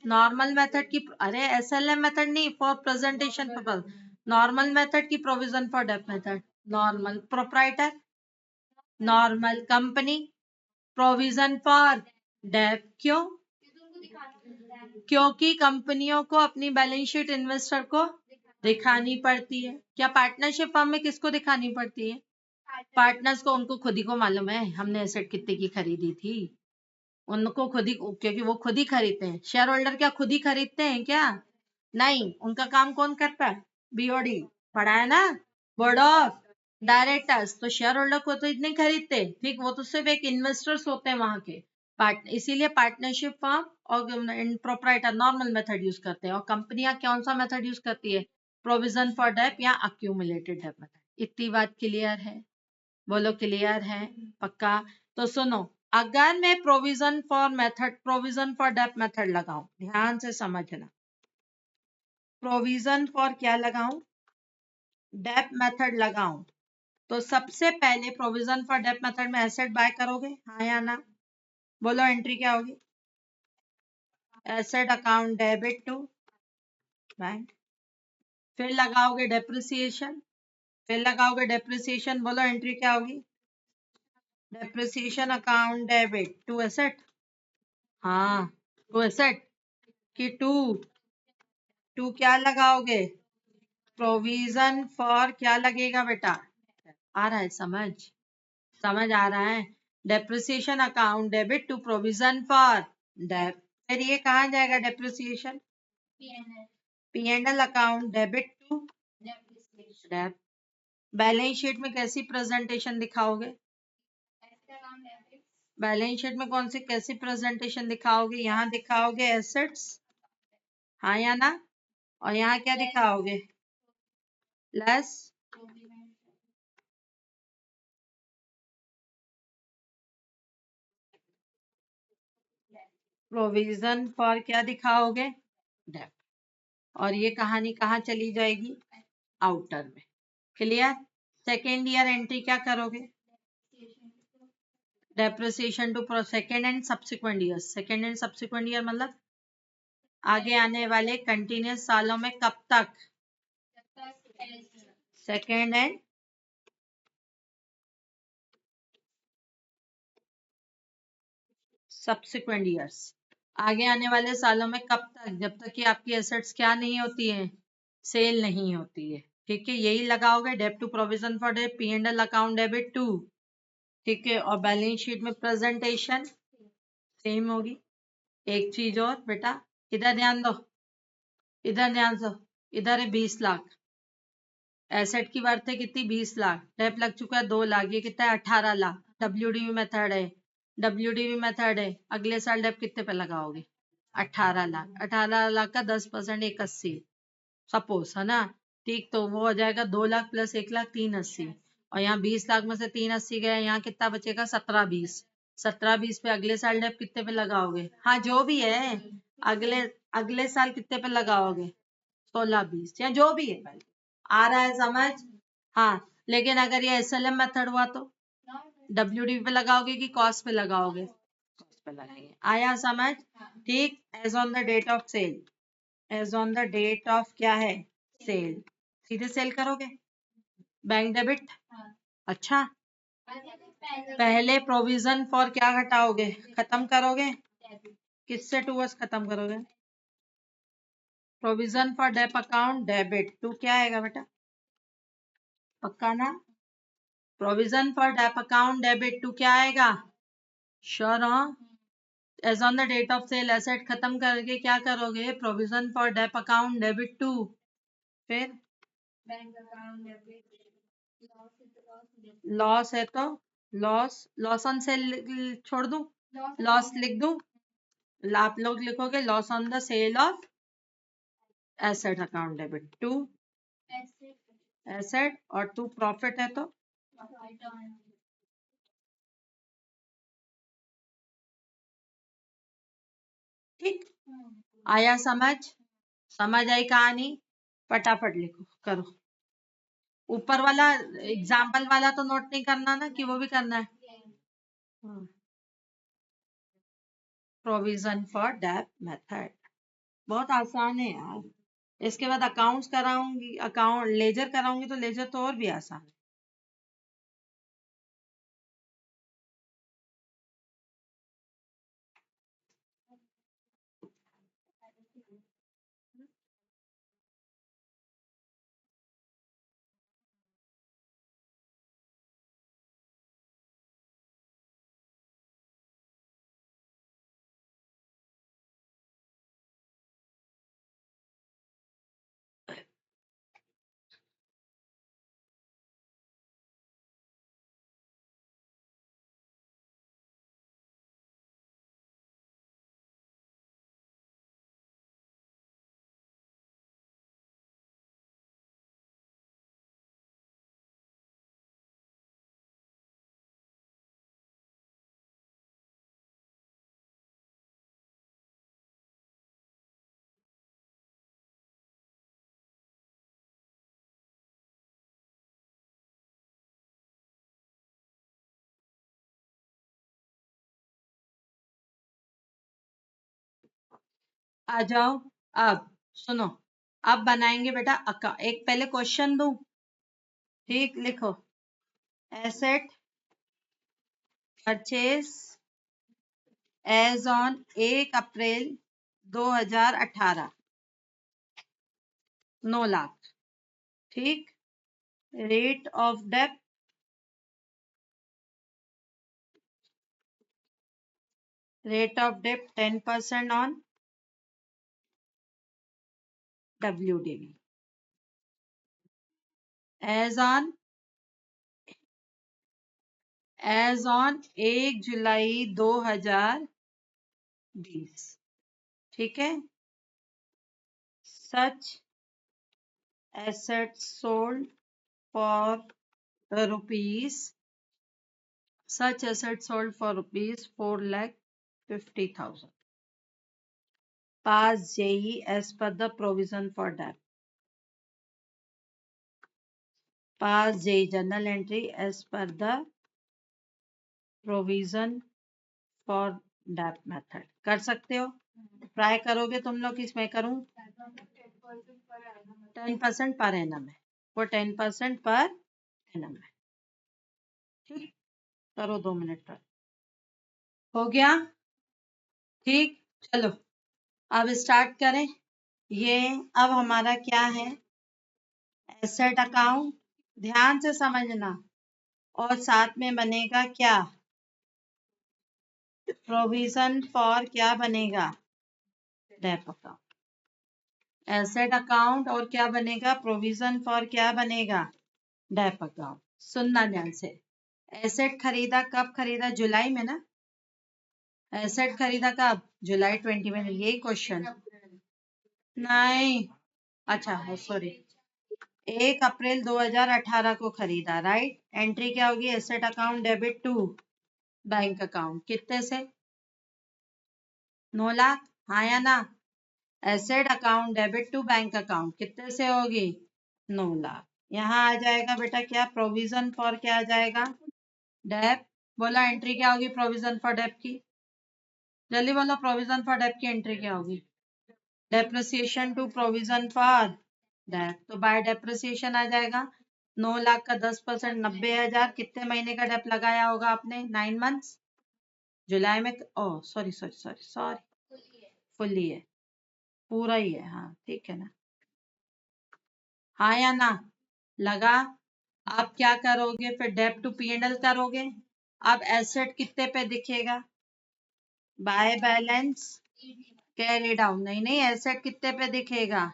नॉर्मल मेथड की, अरे एसएलएम मेथड नहीं, for presentation purpose, normal method की प्रोविजन फॉर डेब्ट method, normal proprietor, normal company, provision for डेब्ट। क्यों, क्योंकि कंपनियों को अपनी बैलेंस शीट इन्वेस्टर को दिखानी पड़ती है। क्या पार्टनरशिप फर्म में किसको दिखानी पड़ती है, पार्टनर्स को, उनको खुद ही को मालूम है हमने एसेट कितने की खरीदी थी, उनको खुद ही, क्योंकि वो खुद ही खरीदते हैं। शेयर होल्डर क्या खुद ही खरीदते हैं क्या, नहीं, उनका काम कौन करता है, बीओडी, पढ़ा है ना, बोर्ड ऑफ डायरेक्टर्स। तो शेयर होल्डर को तो इतने खरीदते, ठीक, वो तो सिर्फ एक इन्वेस्टर्स होते हैं वहां के पार्ट, इसीलिए पार्टनरशिप फर्म और प्रोप्राइटर नॉर्मल मेथड यूज करते हैं, और कंपनियां कौन सा मेथड यूज करती है, प्रोविजन फॉर डेप या अक्यूमुलेटेड डेप मेथड। इतनी बात क्लियर है, बोलो क्लियर है, पक्का। तो सुनो, अगर मैं provision for method, provision for dep method लगाऊं, ध्यान से समझना, प्रोविजन फॉर क्या लगाऊं, डेप मेथड लगाऊं, तो सबसे पहले प्रोविजन फॉर डेप मेथड में एसेट बाय करोगे, हाँ या ना, बोलो एंट्री क्या होगी, asset account debit to bank. फिर लगाओगे डेप्रिसिएशन, फिर लगाओगे डेप्रिसिएशन, बोलो एंट्री क्या होगी, depreciation account debit to asset, हाँ टू एसेट कि टू क्या लगाओगे, प्रोविजन फॉर क्या लगेगा बेटा, आ रहा है समझ, समझ आ रहा है, depreciation account debit to provision for dep. फिर ये कहाँ जाएगा depreciation, PNL account debit to dep. Balance sheet में कैसी प्रेजेंटेशन दिखाओगे, बैलेंस शीट में कौन सी कैसी प्रेजेंटेशन दिखाओगे, यहाँ दिखाओगे एसेट्स, हाँ या ना, और यहाँ क्या दिखाओगे, लेस प्रोविजन फॉर क्या दिखाओगे, डेप। और ये कहानी कहाँ चली जाएगी, आउटर में, क्लियर। सेकेंड ईयर एंट्री क्या करोगे, depreciation to second and subsequent year, second and subsequent year मतलब आगे आने वाले कंटिन्यूस सालों में कब तक, सेकेंड एंड सब्सिक्वेंट ईयर्स, आगे आने वाले सालों में, कब तक, जब तक कि आपकी एसेट्स क्या नहीं होती है, सेल नहीं होती है। ठीक है, यही लगाओगे, debit to provision for date, P and L account debit to. ठीक है, और बैलेंस शीट में प्रेजेंटेशन सेम होगी। एक चीज और बेटा, इधर ध्यान दो, इधर ध्यान दो, इधर है 20 लाख, एसेट की वर्थ है कितनी, 20 लाख, डेप लग चुका है 2 लाख, ये कितना है, 18 लाख। डब्ल्यूडीवी मेथड है, डब्ल्यूडीवी मेथड है, अगले साल डेप कितने पे लगाओगे, 18 लाख, 18 लाख का 10%, 180 सपोज, है ना। ठीक, तो वो हो जाएगा 2 लाख प्लस 1 लाख, 380, और यहाँ 20 लाख में से 380 गए, यहाँ कितना बचेगा, 17-20, 17-20 पे अगले साल डेप कितने पे लगाओगे, हाँ जो भी है, अगले अगले साल कितने पे लगाओगे, 16-20 या जो भी है, आ रहा है समझ। हाँ, लेकिन अगर ये एसएलएम मेथड हुआ तो डब्ल्यूडी पे लगाओगे कि कॉस्ट पे लगाओगे, कॉस्ट पे लगाएंगे, आया समझ। ठीक, as on the date of sale, as on the date of क्या है, सेल, सीधे सेल करोगे, बैंक डेबिट। अच्छा, पहले प्रोविजन फॉर क्या घटाओगे, खत्म करोगे, किससे टूवर्ड्स खत्म करोगे, provision for dep account debit to क्या आएगा बेटा, पक्का ना, provision for dep account debit to क्या आएगा, श्योर हो, as on the date of sale asset खत्म करके क्या करोगे, provision for dep account debit to, फिर लॉस है तो लॉस, लॉस ऑन सेल छोड़ दूं, लॉस लिख दूं, आप लोग लिखोगे loss on the sale of asset account debit to asset, और टू प्रॉफिट है तो ठीक, आया समझ, समझ आई कहानी, फटाफट लिखो करो, ऊपर वाला एग्जाम्पल वाला तो नोट नहीं करना ना, कि वो भी करना है, प्रोविजन फॉर डेप मेथड, बहुत आसान है यार। इसके बाद अकाउंट्स कराऊंगी, अकाउंट लेजर कराऊंगी तो लेजर तो और भी आसान है। आ जाओ, अब सुनो, अब बनाएंगे बेटा एक पहले क्वेश्चन दूं, ठीक, लिखो, asset purchase as on 1 April 2018, 9 lakh, ठीक, rate of depth, rate of depth 10% on WDV, as on 1 July 2020, ठीक है, such assets sold for rupees, such assets sold for rupees 4,50,000, pass JE as per the provision for debt, pass JE journal entry as per the provision for debt method, कर सकते हो, try करोगे तुम लोग, इसमें करूं, 10% पर एनम है, वो 10% पर एनम है, ठीक, करो 2 मिनट पर, हो गया। ठीक, चलो अब स्टार्ट करें। ये अब हमारा क्या है, एसेट अकाउंट, ध्यान से समझना। और साथ में बनेगा क्या, प्रोविजन फॉर क्या बनेगा, डेप अकाउंट। एसेट अकाउंट और क्या बनेगा, प्रोविजन फॉर क्या बनेगा, डेप अकाउंट। सुनना ध्यान से। एसेट खरीदा कब खरीदा, जुलाई में ना। एसेट खरीदा कब, जुलाई 20 में। ये क्वेश्चन नहीं, अच्छा सॉरी, 1 अप्रैल 2018 को खरीदा, राइट। एंट्री क्या होगी, asset account debit to bank account, कितने से, 9 लाख, हाँ या ना। Asset account debit to bank account कितने से होगी, 9 लाख। यहाँ आ जाएगा बेटा क्या, प्रोविजन फॉर क्या आ जाएगा, डेप। बोला एंट्री क्या होगी प्रोविजन फॉर डेप की, जल्दी बोलो, प्रोविजन फॉर डेप की एंट्री क्या होगी, depreciation to provision for dep. तो बाय डेप्रिसिएशन आ जाएगा, 9 लाख का 10%, 90,000। कितने महीने का डेप लगाया होगा आपने, 9 मंथ्स। जुलाई में, oh sorry sorry sorry sorry, fully है, पूरा ही है, हाँ ठीक है ना, हाँ या ना, लगा। आप क्या करोगे फिर, डेप टू P&L करोगे। अब एसेट कितने पे दिखेगा, बाय बैलेंस कैरी डाउन, नहीं नहीं, एसेट कितने पे दिखेगा,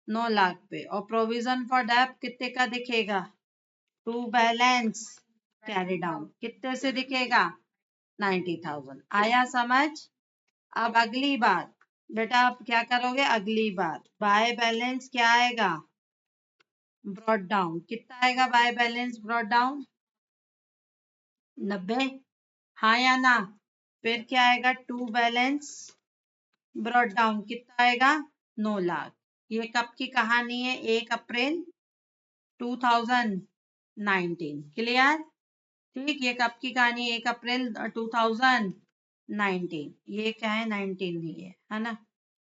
9 लाख पे। और प्रोविजन फॉर डेप कितने का दिखेगा, टू बैलेंस कैरी डाउन, कितने से दिखेगा, 90,000। आया समझ। अब अगली बात बेटा, आप क्या करोगे, अगली बात बाय बैलेंस क्या आएगा, ब्रॉड डाउन। कितना आएगा बाय बैलेंस ब्रॉड डाउन, 90, हाँ या ना। फिर क्या आएगा, टू बैलेंस ब्रॉड डाउन कितना आएगा, 9 लाख। ये कब की कहानी है, 1 अप्रैल 2019, क्लियर। ठीक, ये कब की कहानी, 1 अप्रैल 2019। ये क्या है, 19 नहीं है ना।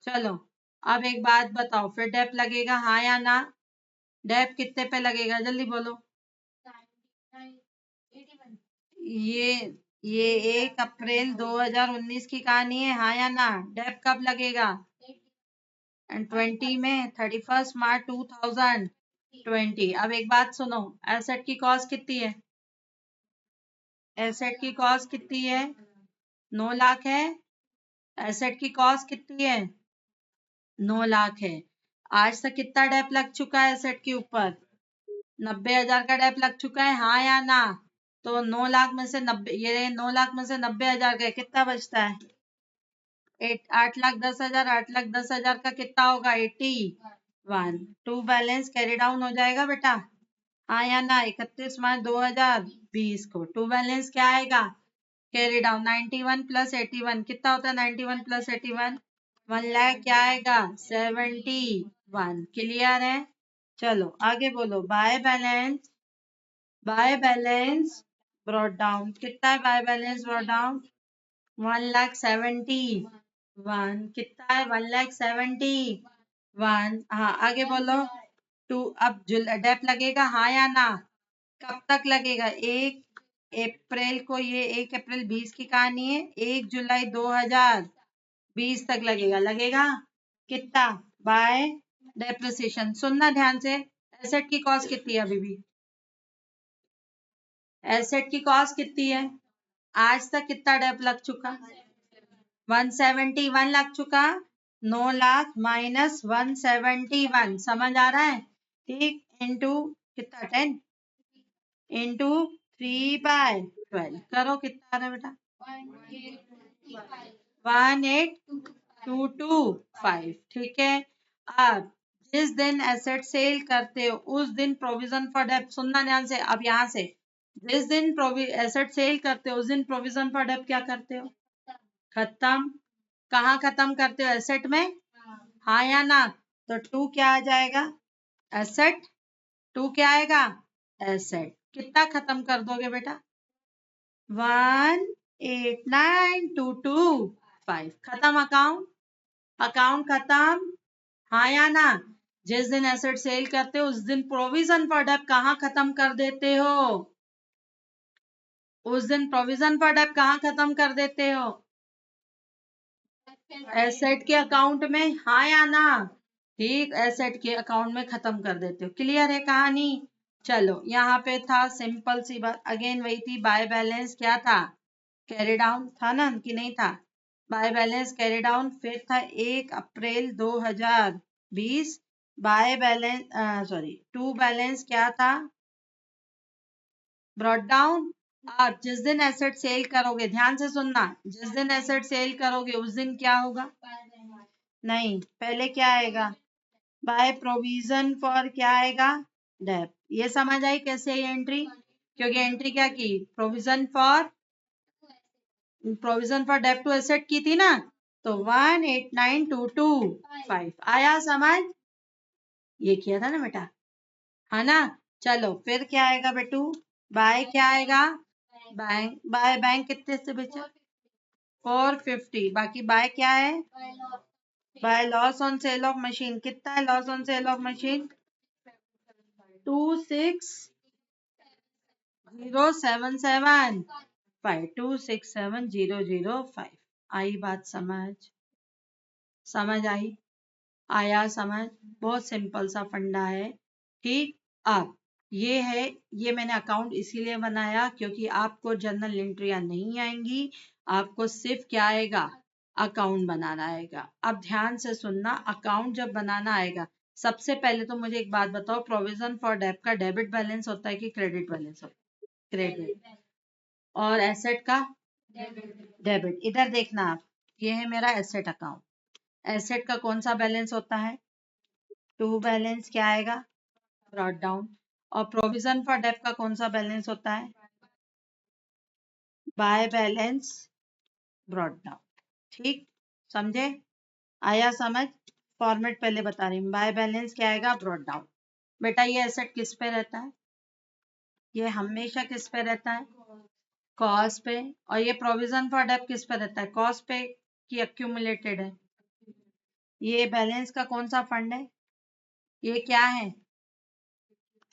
चलो अब एक बात बताओ, फिर डेप लगेगा हाँ या ना, डेप कितने पे लगेगा, जल्दी बोलो। ये ये 1 अप्रैल 2019 की कहानी है, हाँ या ना। डेप कब लगेगा, एंड 20 में, 31 मार्च 2020। अब एक बात सुनो, एसेट की कॉस्ट कितनी है, एसेट की कॉस्ट कितनी है, 9 लाख है। एसेट की कॉस्ट कितनी है, 9 लाख है। आज तक कितना डेप लग चुका है एसेट के ऊपर, 90,000 का डेप लग चुका है, हाँ या ना। तो 9 लाख में से 90, ये 9 लाख में से 90,000 गए, कितना बचता है, 8,10,000। 8,10,000 का कितना होगा, 81। टू बैलेंस कैरी डाउन हो जाएगा बेटा, हाँ या ना। 31 मार्च 2020 को टू बैलेंस क्या आएगा, कैरी डाउन। 91 प्लस 81 कितना होता है, 91 प्लस 81, 1 लाख क्या आएगा, 71। क्लियर है। चलो आगे बोलो, बाय बैलेंस ब्रॉड डाउन कितना है, बाय बैलेंस ब्रॉड डाउन 1,71,000। कितना है, 1,71,000। हाँ आगे बोलो, टू। अब डेप लगेगा हाँ या ना, कब तक लगेगा, 1 अप्रैल को, ये 1 अप्रैल 20 की कहानी है, 1 जुलाई 2020 तक लगेगा, लगेगा कितना, बाय डेप्रिसिएशन। सुनना ध्यान से, एसेट की कॉस्ट कितनी है, अभी भी एसेट की कॉस्ट कितनी है, आज तक कितना डेप लग चुका, 171 लग चुका। 9 लाख माइनस 171, समझ आ रहा है, ठीक। इंटू कितना, 10, इंटू 3/12 करो, कितना आ रहा है बेटा, 18,225, ठीक है। अब जिस दिन एसेट सेल करते हो उस दिन प्रोविजन फॉर डेप, सुनना ध्यान से। अब यहाँ से, जिस दिन एसेट सेल करते हो उस दिन प्रोविजन फॉर डेप क्या करते हो, खत्म। कहाँ खत्म करते हो, एसेट में, हाँ या ना। तो टू क्या आ जाएगा, एसेट, टू क्या आएगा, एसेट। कितना खत्म कर दोगे बेटा, 189,225, खत्म अकाउंट, अकाउंट खत्म, हाँ या ना। जिस दिन एसेट सेल करते हो उस दिन प्रोविजन फॉर डेप कहाँ खत्म कर देते हो, उस दिन प्रोविजन फॉर डेप कहाँ खत्म कर देते हो, एसेट के अकाउंट में, हाँ या ना? ठीक, एसेट के अकाउंट में खत्म कर देते हो। क्लियर है कहानी? चलो यहाँ पे था सिंपल सी बात, अगेन वही थी, बाय बैलेंस क्या था, कैरी डाउन था ना कि नहीं था? बाय बैलेंस कैरी डाउन, फिर था 1 April 2020 by balance, sorry to balance क्या था, ब्रॉट डाउन। आप जिस दिन एसेट सेल करोगे, ध्यान से सुनना, जिस दिन एसेट सेल करोगे उस दिन क्या होगा? नहीं, पहले क्या आएगा? बाय प्रोविजन फॉर क्या आएगा? डेप। ये समझ आई कैसे ये एंट्री? क्योंकि एंट्री क्या की, provision for dep to asset की थी ना, तो 189,225 आया समझ? ये किया था ना बेटा, है ना? चलो फिर क्या आएगा बेटू, बाय क्या आएगा, बाय बैंक कितने से बेचा, 450। बाकी बाय क्या है, by loss on sale of machine, कितना है loss on sale of machine, 26077 267,005। आई बात समझ? समझ आई? आया समझ? बहुत सिंपल सा फंडा है। ठीक, अब ये है, ये मैंने अकाउंट इसीलिए बनाया क्योंकि आपको जर्नल एंट्रियां नहीं आएंगी, आपको सिर्फ क्या आएगा, अकाउंट बनाना आएगा। अब ध्यान से सुनना, अकाउंट जब बनाना आएगा, सबसे पहले तो मुझे एक बात बताओ, प्रोविजन फॉर डेप का डेबिट बैलेंस होता है कि क्रेडिट बैलेंस होता है? क्रेडिट। और एसेट का डेबिट। इधर देखना आप, ये है मेरा एसेट अकाउंट, एसेट का कौन सा बैलेंस होता है, टू बैलेंस क्या आएगा, ब्रॉट डाउन। और प्रोविजन फॉर डेप का कौन सा बैलेंस होता है, बाय बैलेंस ब्रॉट डाउन। ठीक, समझे? आया समझ? फॉर्मेट पहले बता रही हूँ, बाय बैलेंस क्या आएगा, ब्रॉट डाउन। बेटा ये एसेट किस पे रहता है, ये हमेशा किस पे रहता है, कॉस्ट पे। और ये प्रोविजन फॉर डेप किस पे रहता है, कॉस्ट पे की एक्यूमुलेटेड है। ये बैलेंस का कौन सा फंड है, ये क्या है,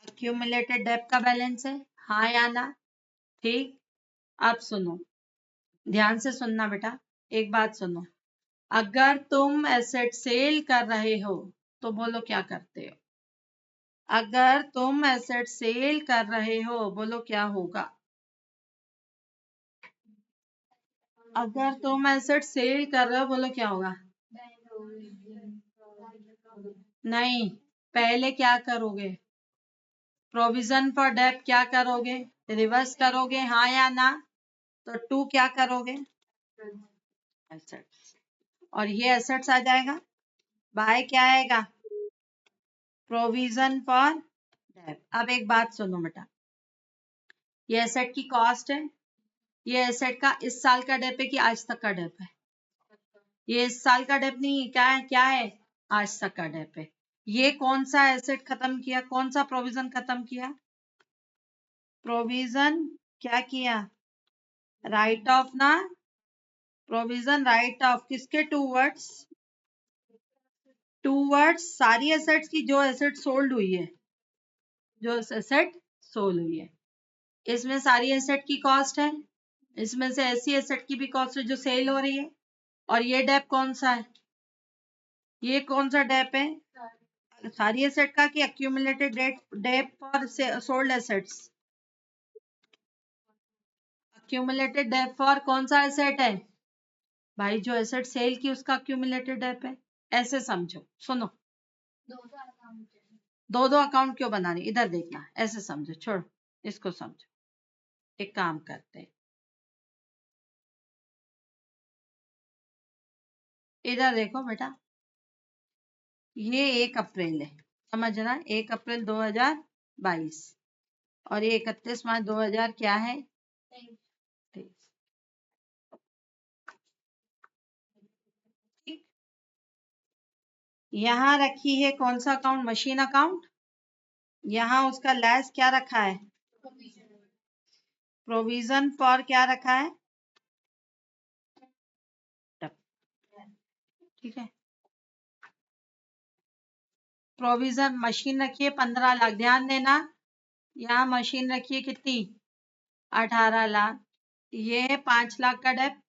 एक्यूमुलेटेड डेप का बैलेंस है, हाँ या ना? ठीक, अब सुनो, ध्यान से सुनना बेटा, एक बात सुनो, अगर तुम एसेट सेल कर रहे हो तो बोलो क्या करते हो, अगर तुम एसेट सेल कर रहे हो बोलो क्या होगा, अगर तुम एसेट सेल कर रहे हो बोलो क्या होगा, नहीं, पहले क्या करोगे, प्रोविजन फॉर डेप क्या करोगे, रिवर्स करोगे, हाँ या ना? तो टू क्या करोगे, एसेट्स, और ये एसेट्स आ जाएगा, बाय क्या आएगा, प्रोविजन फॉर डेप। अब एक बात सुनो बेटा, ये एसेट की कॉस्ट है, ये एसेट का इस साल का डेप है कि आज तक का डेप है, ये इस साल का डेप नहीं है, क्या है, क्या है, आज तक का डेप है। ये कौन सा एसेट खत्म किया, कौन सा प्रोविजन खत्म किया, प्रोविजन क्या किया, राइट ऑफ ना, प्रोविजन राइट ऑफ किसके टूवर्ड्स सारी एसेट्स की, जो एसेट सोल्ड हुई है, जो एसेट सोल्ड हुई है, इसमें सारी एसेट की कॉस्ट है, इसमें से ऐसी एसेट की भी कॉस्ट है जो सेल हो रही है। और ये डेप कौन सा है, ये कौन सा डेप है, सारी एसेट का कि accumulated Depp for sold assets, accumulated Depp for कौन सा एसेट है भाई, जो एसेट सेल की उसका एक्यूमुलेटेड डेप है। ऐसे समझो, सुनो, दो दो अकाउंट क्यों बना रही, इधर देखना, ऐसे समझो, छोड़ो इसको, समझो, एक काम करते हैं, इधर देखो बेटा, ये 1 अप्रैल है, समझना, 1 अप्रैल 2022, और ये 31 मार्च 2000 क्या है, 23। ठीक, यहाँ रखी है कौन सा अकाउंट, मशीन अकाउंट, यहाँ उसका लैस क्या रखा है, प्रोविजन फॉर क्या रखा है, ठीक है, प्रोविजन मशीन रखी है 15 लाख, ध्यान देना, यहाँ मशीन रखी है कितनी, 18 लाख, ये है 5 लाख का डेप,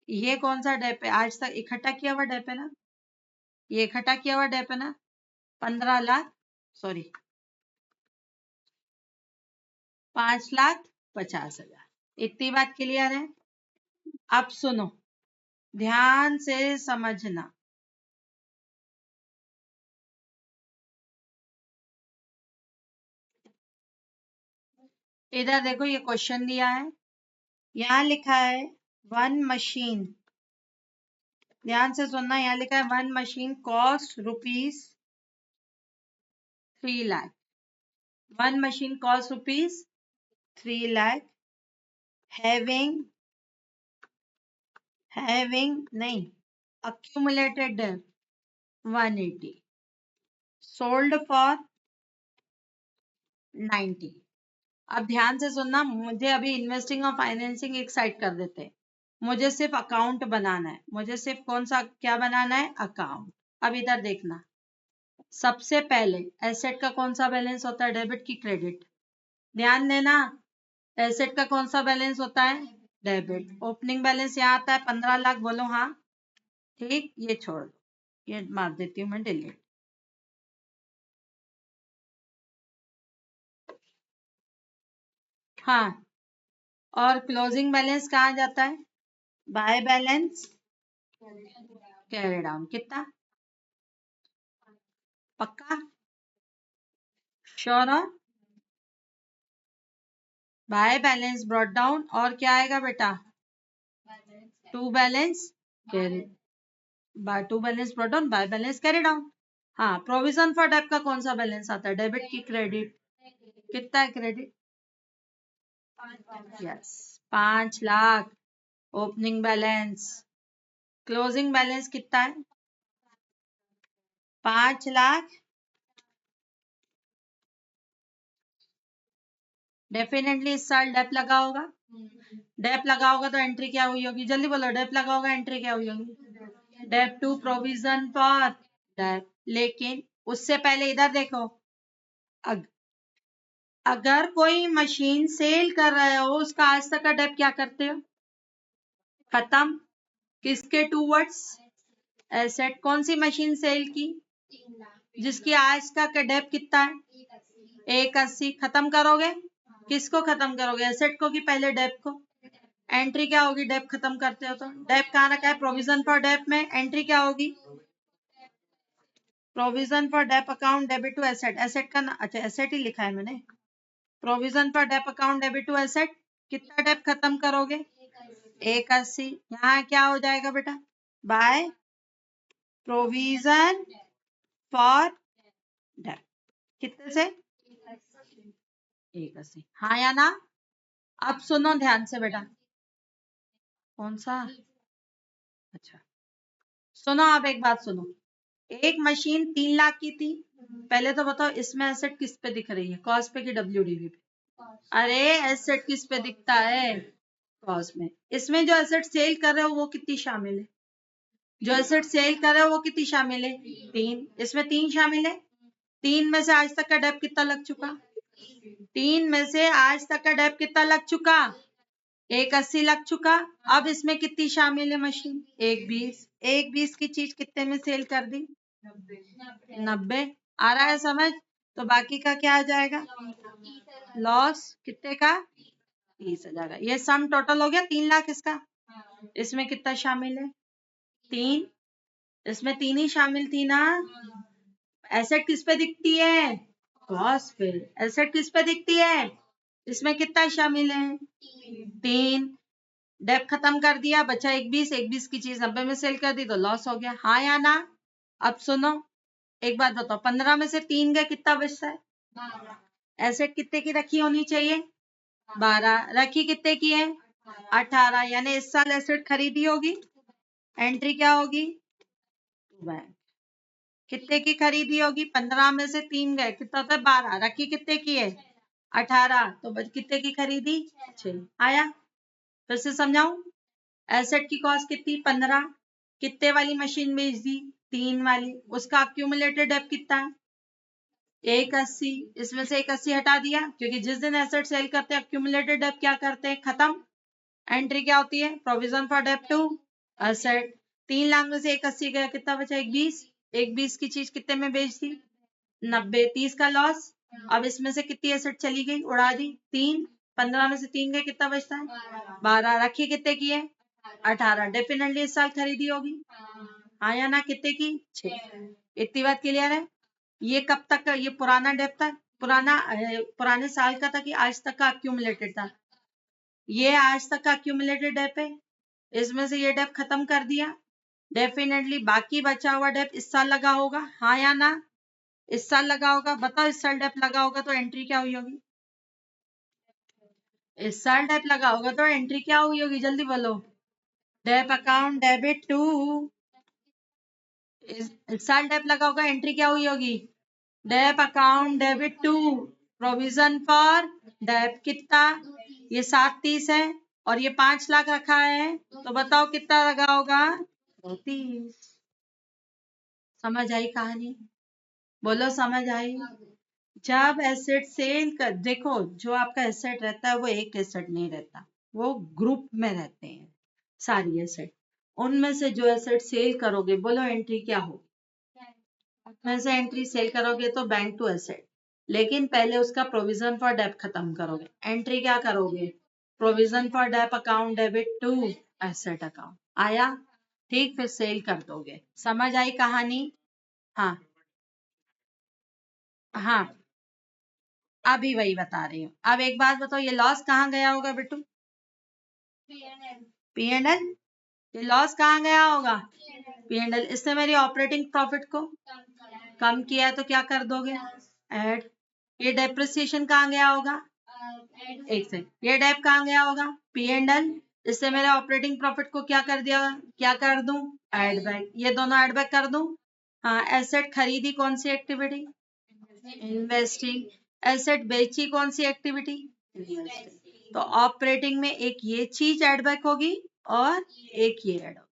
ये कौन सा डेप है? आज तक इकट्ठा किया हुआ डेप है ना, ये इकट्ठा किया हुआ डेप है ना, 15 लाख, सॉरी 5,50,000। इतनी बात क्लियर है? अब सुनो, ध्यान से समझना। इधर देखो, ये क्वेश्चन दिया है, यहाँ लिखा है वन मशीन, ध्यान से सुनना, यहाँ लिखा है one machine cost ₹3,00,000। One machine cost ₹3,00,000, having नहीं, accumulated debt 180, sold for 90। अब ध्यान से सुनना, मुझे अभी इन्वेस्टिंग और फाइनेंसिंग एक साइड कर देते हैं, मुझे सिर्फ अकाउंट बनाना है, मुझे सिर्फ कौन सा क्या बनाना है? अकाउंट। अब इधर देखना, सबसे पहले एसेट का कौन सा बैलेंस होता है? डेबिट की क्रेडिट? ध्यान देना, एसेट का कौन सा बैलेंस होता है? डेबिट। ओपनिंग बैलेंस यहाँ आता है 15 लाख, बोलो हाँ। ठीक, ये छोड़ दो, ये मार देती हूँ मैं डिलीट। हाँ, और क्लोजिंग बैलेंस कहाँ जाता है? Bye balance carry down. कितना? पक्का? श्योर हो? बाय बैलेंस ब्रॉट डाउन, और क्या आएगा बेटा? To balance carry, by to balance brought down, by balance carry down. हाँ, प्रोविजन फॉर डेट का कौन सा बैलेंस आता है? डेबिट की क्रेडिट? कितना है credit? Yes, 5,00,000 opening balance. Closing balance कितना है? 5,00,000। डेफिनेटली इस साल डेप लगा होगा, डेप लगा होगा तो एंट्री क्या हुई होगी? जल्दी बोलो, डेप लगा होगा, एंट्री क्या हुई होगी? Dep to provision for dep. लेकिन उससे पहले इधर देखो, अगर कोई मशीन सेल कर रहे हो, उसका आज तक का डेप क्या करते हो? खत्म। किसके टूवर्ड्स? एसेट। कौन सी मशीन सेल की? जिसकी आज का डेप कितना है? 180। खत्म करोगे? किसको खत्म करोगे? एसेट को कि पहले डेप को? एंट्री क्या होगी डेप खत्म करते हो तो? डेप कहाँ रखा है? प्रोविजन फॉर डेप में। एंट्री क्या होगी? Provision for dep account debit to asset. Asset का ना, अच्छा एसेट ही लिखा है मैंने। Provision for dep account debit to asset. कितना डेप खत्म करोगे? 180। यहाँ क्या हो जाएगा बेटा? By provision for dep. कितने से? 180। हाँ या ना? अब सुनो ध्यान से बेटा। कौन सा? अच्छा, सुनो, आप एक बात सुनो, एक मशीन 3,00,000 की थी। पहले तो बताओ, इसमें एसेट किस पे दिख रही है? कॉस्ट पे कि WDV पे? अरे एसेट किस पे दिखता है? कॉस्ट में। इसमें जो एसेट सेल कर रहे हो वो कितनी शामिल है? जो एसेट सेल कर रहे हो वो कितनी शामिल है? 3। इसमें 3 शामिल है। 3 में से आज तक का डेप कितना लग चुका? 3 में से आज तक का डेप कितना लग चुका? 180 लग चुका। अब इसमें कितनी शामिल है मशीन? 120। 120 की चीज कितने में सेल कर दी? 90। आ रहा है समझ? तो बाकी का क्या आ जाएगा? लॉस। कितने का? 30,000 का। ये सम टोटल हो गया 3,00,000 इसका। इसमें कितना शामिल है? 3। इसमें 3 ही शामिल थी ना। एसेट किस पे दिखती है? कॉस्ट पे। एसेट किस पे दिखती है? इसमें कितना शामिल है? 3। डेप खत्म कर दिया, बचा 120। 120 की चीज 90 में सेल कर दी तो लॉस हो गया। हाँ या ना? अब सुनो, एक बात बताओ, 15 में से 3 गए, कितना बचता है? एसेट कितने की रखी होनी चाहिए? 12। रखी कितने की है? 18। यानी इस साल एसेट खरीदी होगी। एंट्री क्या होगी? बैंक। कितने की खरीदी होगी? 15 में से 3 गए, कितना होता है? 12। रखी कितने की है? 18। तो कितने की खरीदी? 6। आया? फिर से समझाऊं? एसेट की कॉस्ट कितनी? 15। कितने वाली मशीन बेच दी? 3 वाली। उसका अक्यूमुलेटेड डेप कितना है? 180। इसमें से 180 हटा दिया, क्योंकि जिस दिन एसेट सेल करते हैं अक्यूमुलेटेड डेप क्या करते हैं? खत्म। एंट्री क्या होती है? Provision for dep to asset 3 lakh में से 180 गया, कितना बचा? 120। 120 की चीज कितने में बेच दी? 90। 30 का लॉस। अब इसमें से कितनी एसेट चली गई, उड़ा दी? 3। 15 में से 3 गए, कितना बचता है? 12। रखी कितने की है? 18। डेफिनेटली इस साल खरीदी होगी, हाँ या ना? कितने की? 6। इतनी बात क्लियर है? ये कब तक का? ये पुराना डेप था, पुराने साल का था कि आज तक का अक्यूमुलेटेड था? ये आज तक का अक्यूमुलेटेड डेप है। इसमें से ये डेप खत्म कर दिया, डेफिनेटली बाकी बचा हुआ डेप इस साल लगा होगा, हाँ या ना? इस साल लगा होगा, बताओ इस साल डेप लगा होगा तो एंट्री क्या हुई होगी? इस साल डेप लगा होगा तो एंट्री क्या हुई होगी, जल्दी बोलो। डेप अकाउंट डेबिट टू, इस साल डेप लगा होगा, एंट्री क्या हुई होगी? Dep account debit to provision for dep. कितना? ये 730 है और ये 5 लाख रखा है, तो बताओ कितना लगा होगा? 30। समझ आई कहानी? बोलो समझ आई? जब एसेट सेल कर, देखो जो आपका एसेट रहता है वो एक एसेट नहीं रहता, वो ग्रुप में रहते हैं सारी एसेट। उनमें से जो एसेट सेल करोगे, बोलो एंट्री क्या होगी? में से एंट्री सेल करोगे तो बैंक टू एसेट, लेकिन पहले उसका प्रोविजन फॉर डेप खत्म करोगे। एंट्री क्या करोगे? Provision for dep account debit to asset account. आया? ठीक, फिर सेल कर दोगे। समझ आई कहानी? हाँ हाँ, अभी वही बता रही हूँ। अब एक बात बताओ, ये लॉस कहाँ गया होगा बेटू? P and L. ये लॉस कहाँ गया होगा? P and L. इससे मेरी ऑपरेटिंग प्रॉफिट को कम किया है तो क्या कर दोगे? ऐड। ये डेप्रिसिएशन कहाँ गया होगा? एक से। ये डेप कहाँ गया होगा? P and L. इससे मेरे ऑपरेटिंग प्रॉफिट को क्या कर दिया? क्या कर दूं? Add back. ये दोनों एड बैक कर दूं? हाँ। एसेट खरीदी कौन सी एक्टिविटी? इन्वेस्टिंग। एसेट बेची कौन सी एक्टिविटी? इन्वेस्टिंग। तो ऑपरेटिंग में एक ये चीज एड बैक होगी और एक ये ऐड होगी।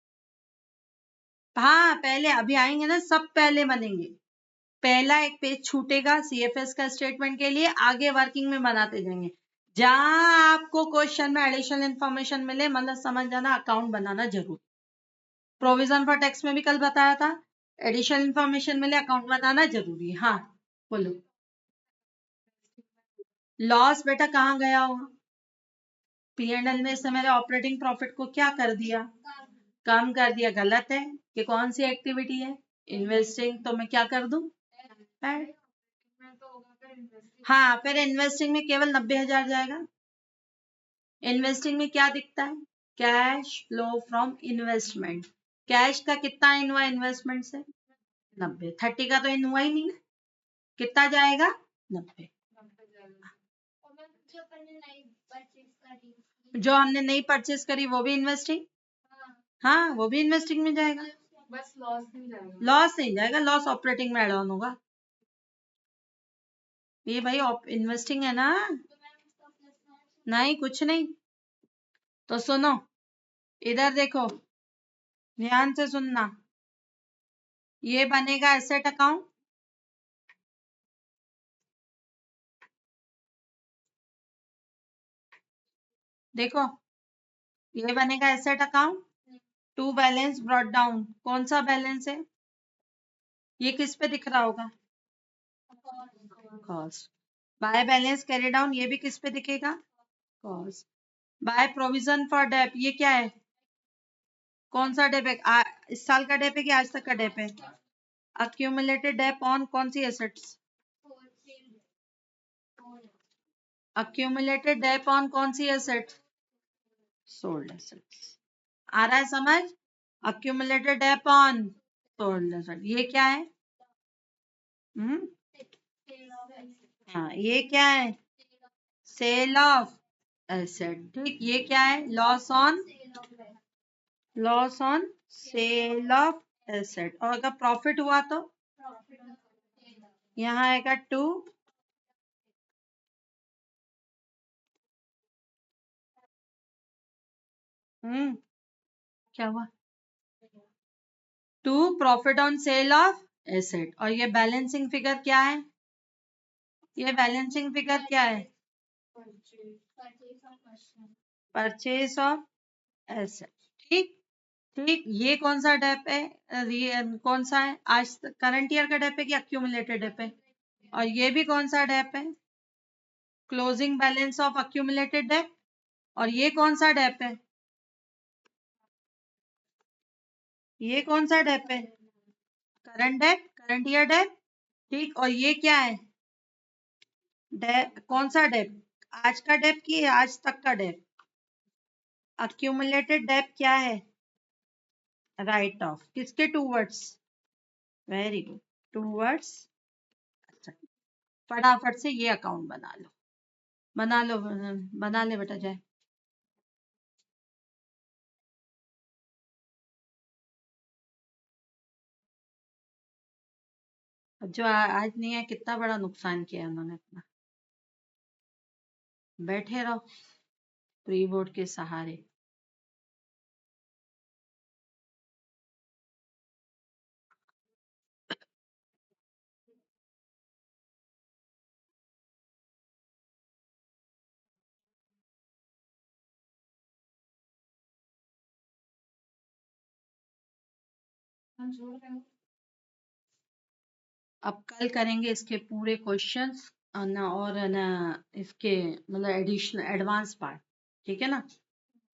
हाँ, पहले अभी आएंगे ना, सब पहले बनेंगे। पहला एक पेज छूटेगा सीएफएस का स्टेटमेंट के लिए, आगे वर्किंग में बनाते जाएंगे। जहां आपको क्वेश्चन में एडिशनल इन्फॉर्मेशन मिले, मतलब समझ जाना अकाउंट बनाना जरूर। प्रोविजन फॉर टैक्स में भी कल बताया था, एडिशनल इन्फॉर्मेशन मिले अकाउंट बनाना जरूरी है। हाँ बोलो। लॉस बेटा कहाँ गया होगा? पीएनएल में से मेरे ऑपरेटिंग प्रॉफिट को क्या कर दिया? कम कर दिया। गलत है कि कौन सी एक्टिविटी है? इन्वेस्टिंग। तो मैं क्या कर दूं? ऐड। हाँ, फिर इन्वेस्टिंग में केवल 90,000 जाएगा। इन्वेस्टिंग में क्या दिखता है? Cash flow from investment. Cash का कितना इन हुआ इन्वेस्टमेंट से? 90। 30 का तो इन हुआ ही नहीं, कितना जाएगा? 90। जो हमने नई परचेज करी वो भी इन्वेस्टिंग, हाँ वो भी इन्वेस्टिंग में जाएगा। बस लॉस नहीं जाएगा। लॉस नहीं जाएगा, लॉस ऑपरेटिंग में एड ऑन होगा। ये भाई इन्वेस्टिंग है ना? नहीं कुछ नहीं। तो सुनो, इधर देखो, ध्यान से सुनना। ये बनेगा एसेट अकाउंट, देखो ये बनेगा asset account. To balance brought down, कौन सा बैलेंस है? ये किस पे दिख रहा होगा? Cost. By balance carry down, ये भी किस पे दिखेगा? Cost. By provision for dep, ये क्या है? कौन सा डेप है? इस साल का डेप है कि आज तक का डेप है? अक्यूमुलेटेड डेप ऑन कौन सी एसेट्स? अक्यूमुलेटेड डेप ऑन कौन सी एसेट? Sold assets. आ रहा है समझ? Accumulated dep on sold asset. ये क्या है? हम्म, हाँ ये क्या है? Sale of asset. ठीक, ये क्या है? Loss on sale of asset. और अगर प्रॉफिट हुआ तो यहाँ आएगा टू क्या हुआ? To profit on sale of asset. और ये बैलेंसिंग फिगर क्या है? ये बैलेंसिंग फिगर क्या है? Purchase of asset. ठीक, ठीक, ये कौन सा डेप है? कौन सा है? आज करंट ईयर का डेप है कि अक्यूमुलेटेड डेप है? और ये भी कौन सा डेप है? Closing balance of accumulated dep. और ये कौन सा डेप है? ये कौन सा डेप है? Current dep, current year dep. ठीक, और ये क्या है? डेप कौन सा डेप? आज का डेप की आज तक का डेप? अक्यूमुलेटेड डेप क्या है? राइट ऑफ किसके टूवर्ड्स? Very good, towards. अच्छा, फटाफट से ये अकाउंट बना लो, बना लो, बना ले बेटा जाए। जो आज नहीं है, कितना बड़ा नुकसान किया उन्होंने अपना। बैठे रहो प्री बोर्ड के सहारे। अब कल करेंगे इसके पूरे क्वेश्चंस ना, और ना इसके मतलब एडिशनल एडवांस पार्ट। ठीक है ना?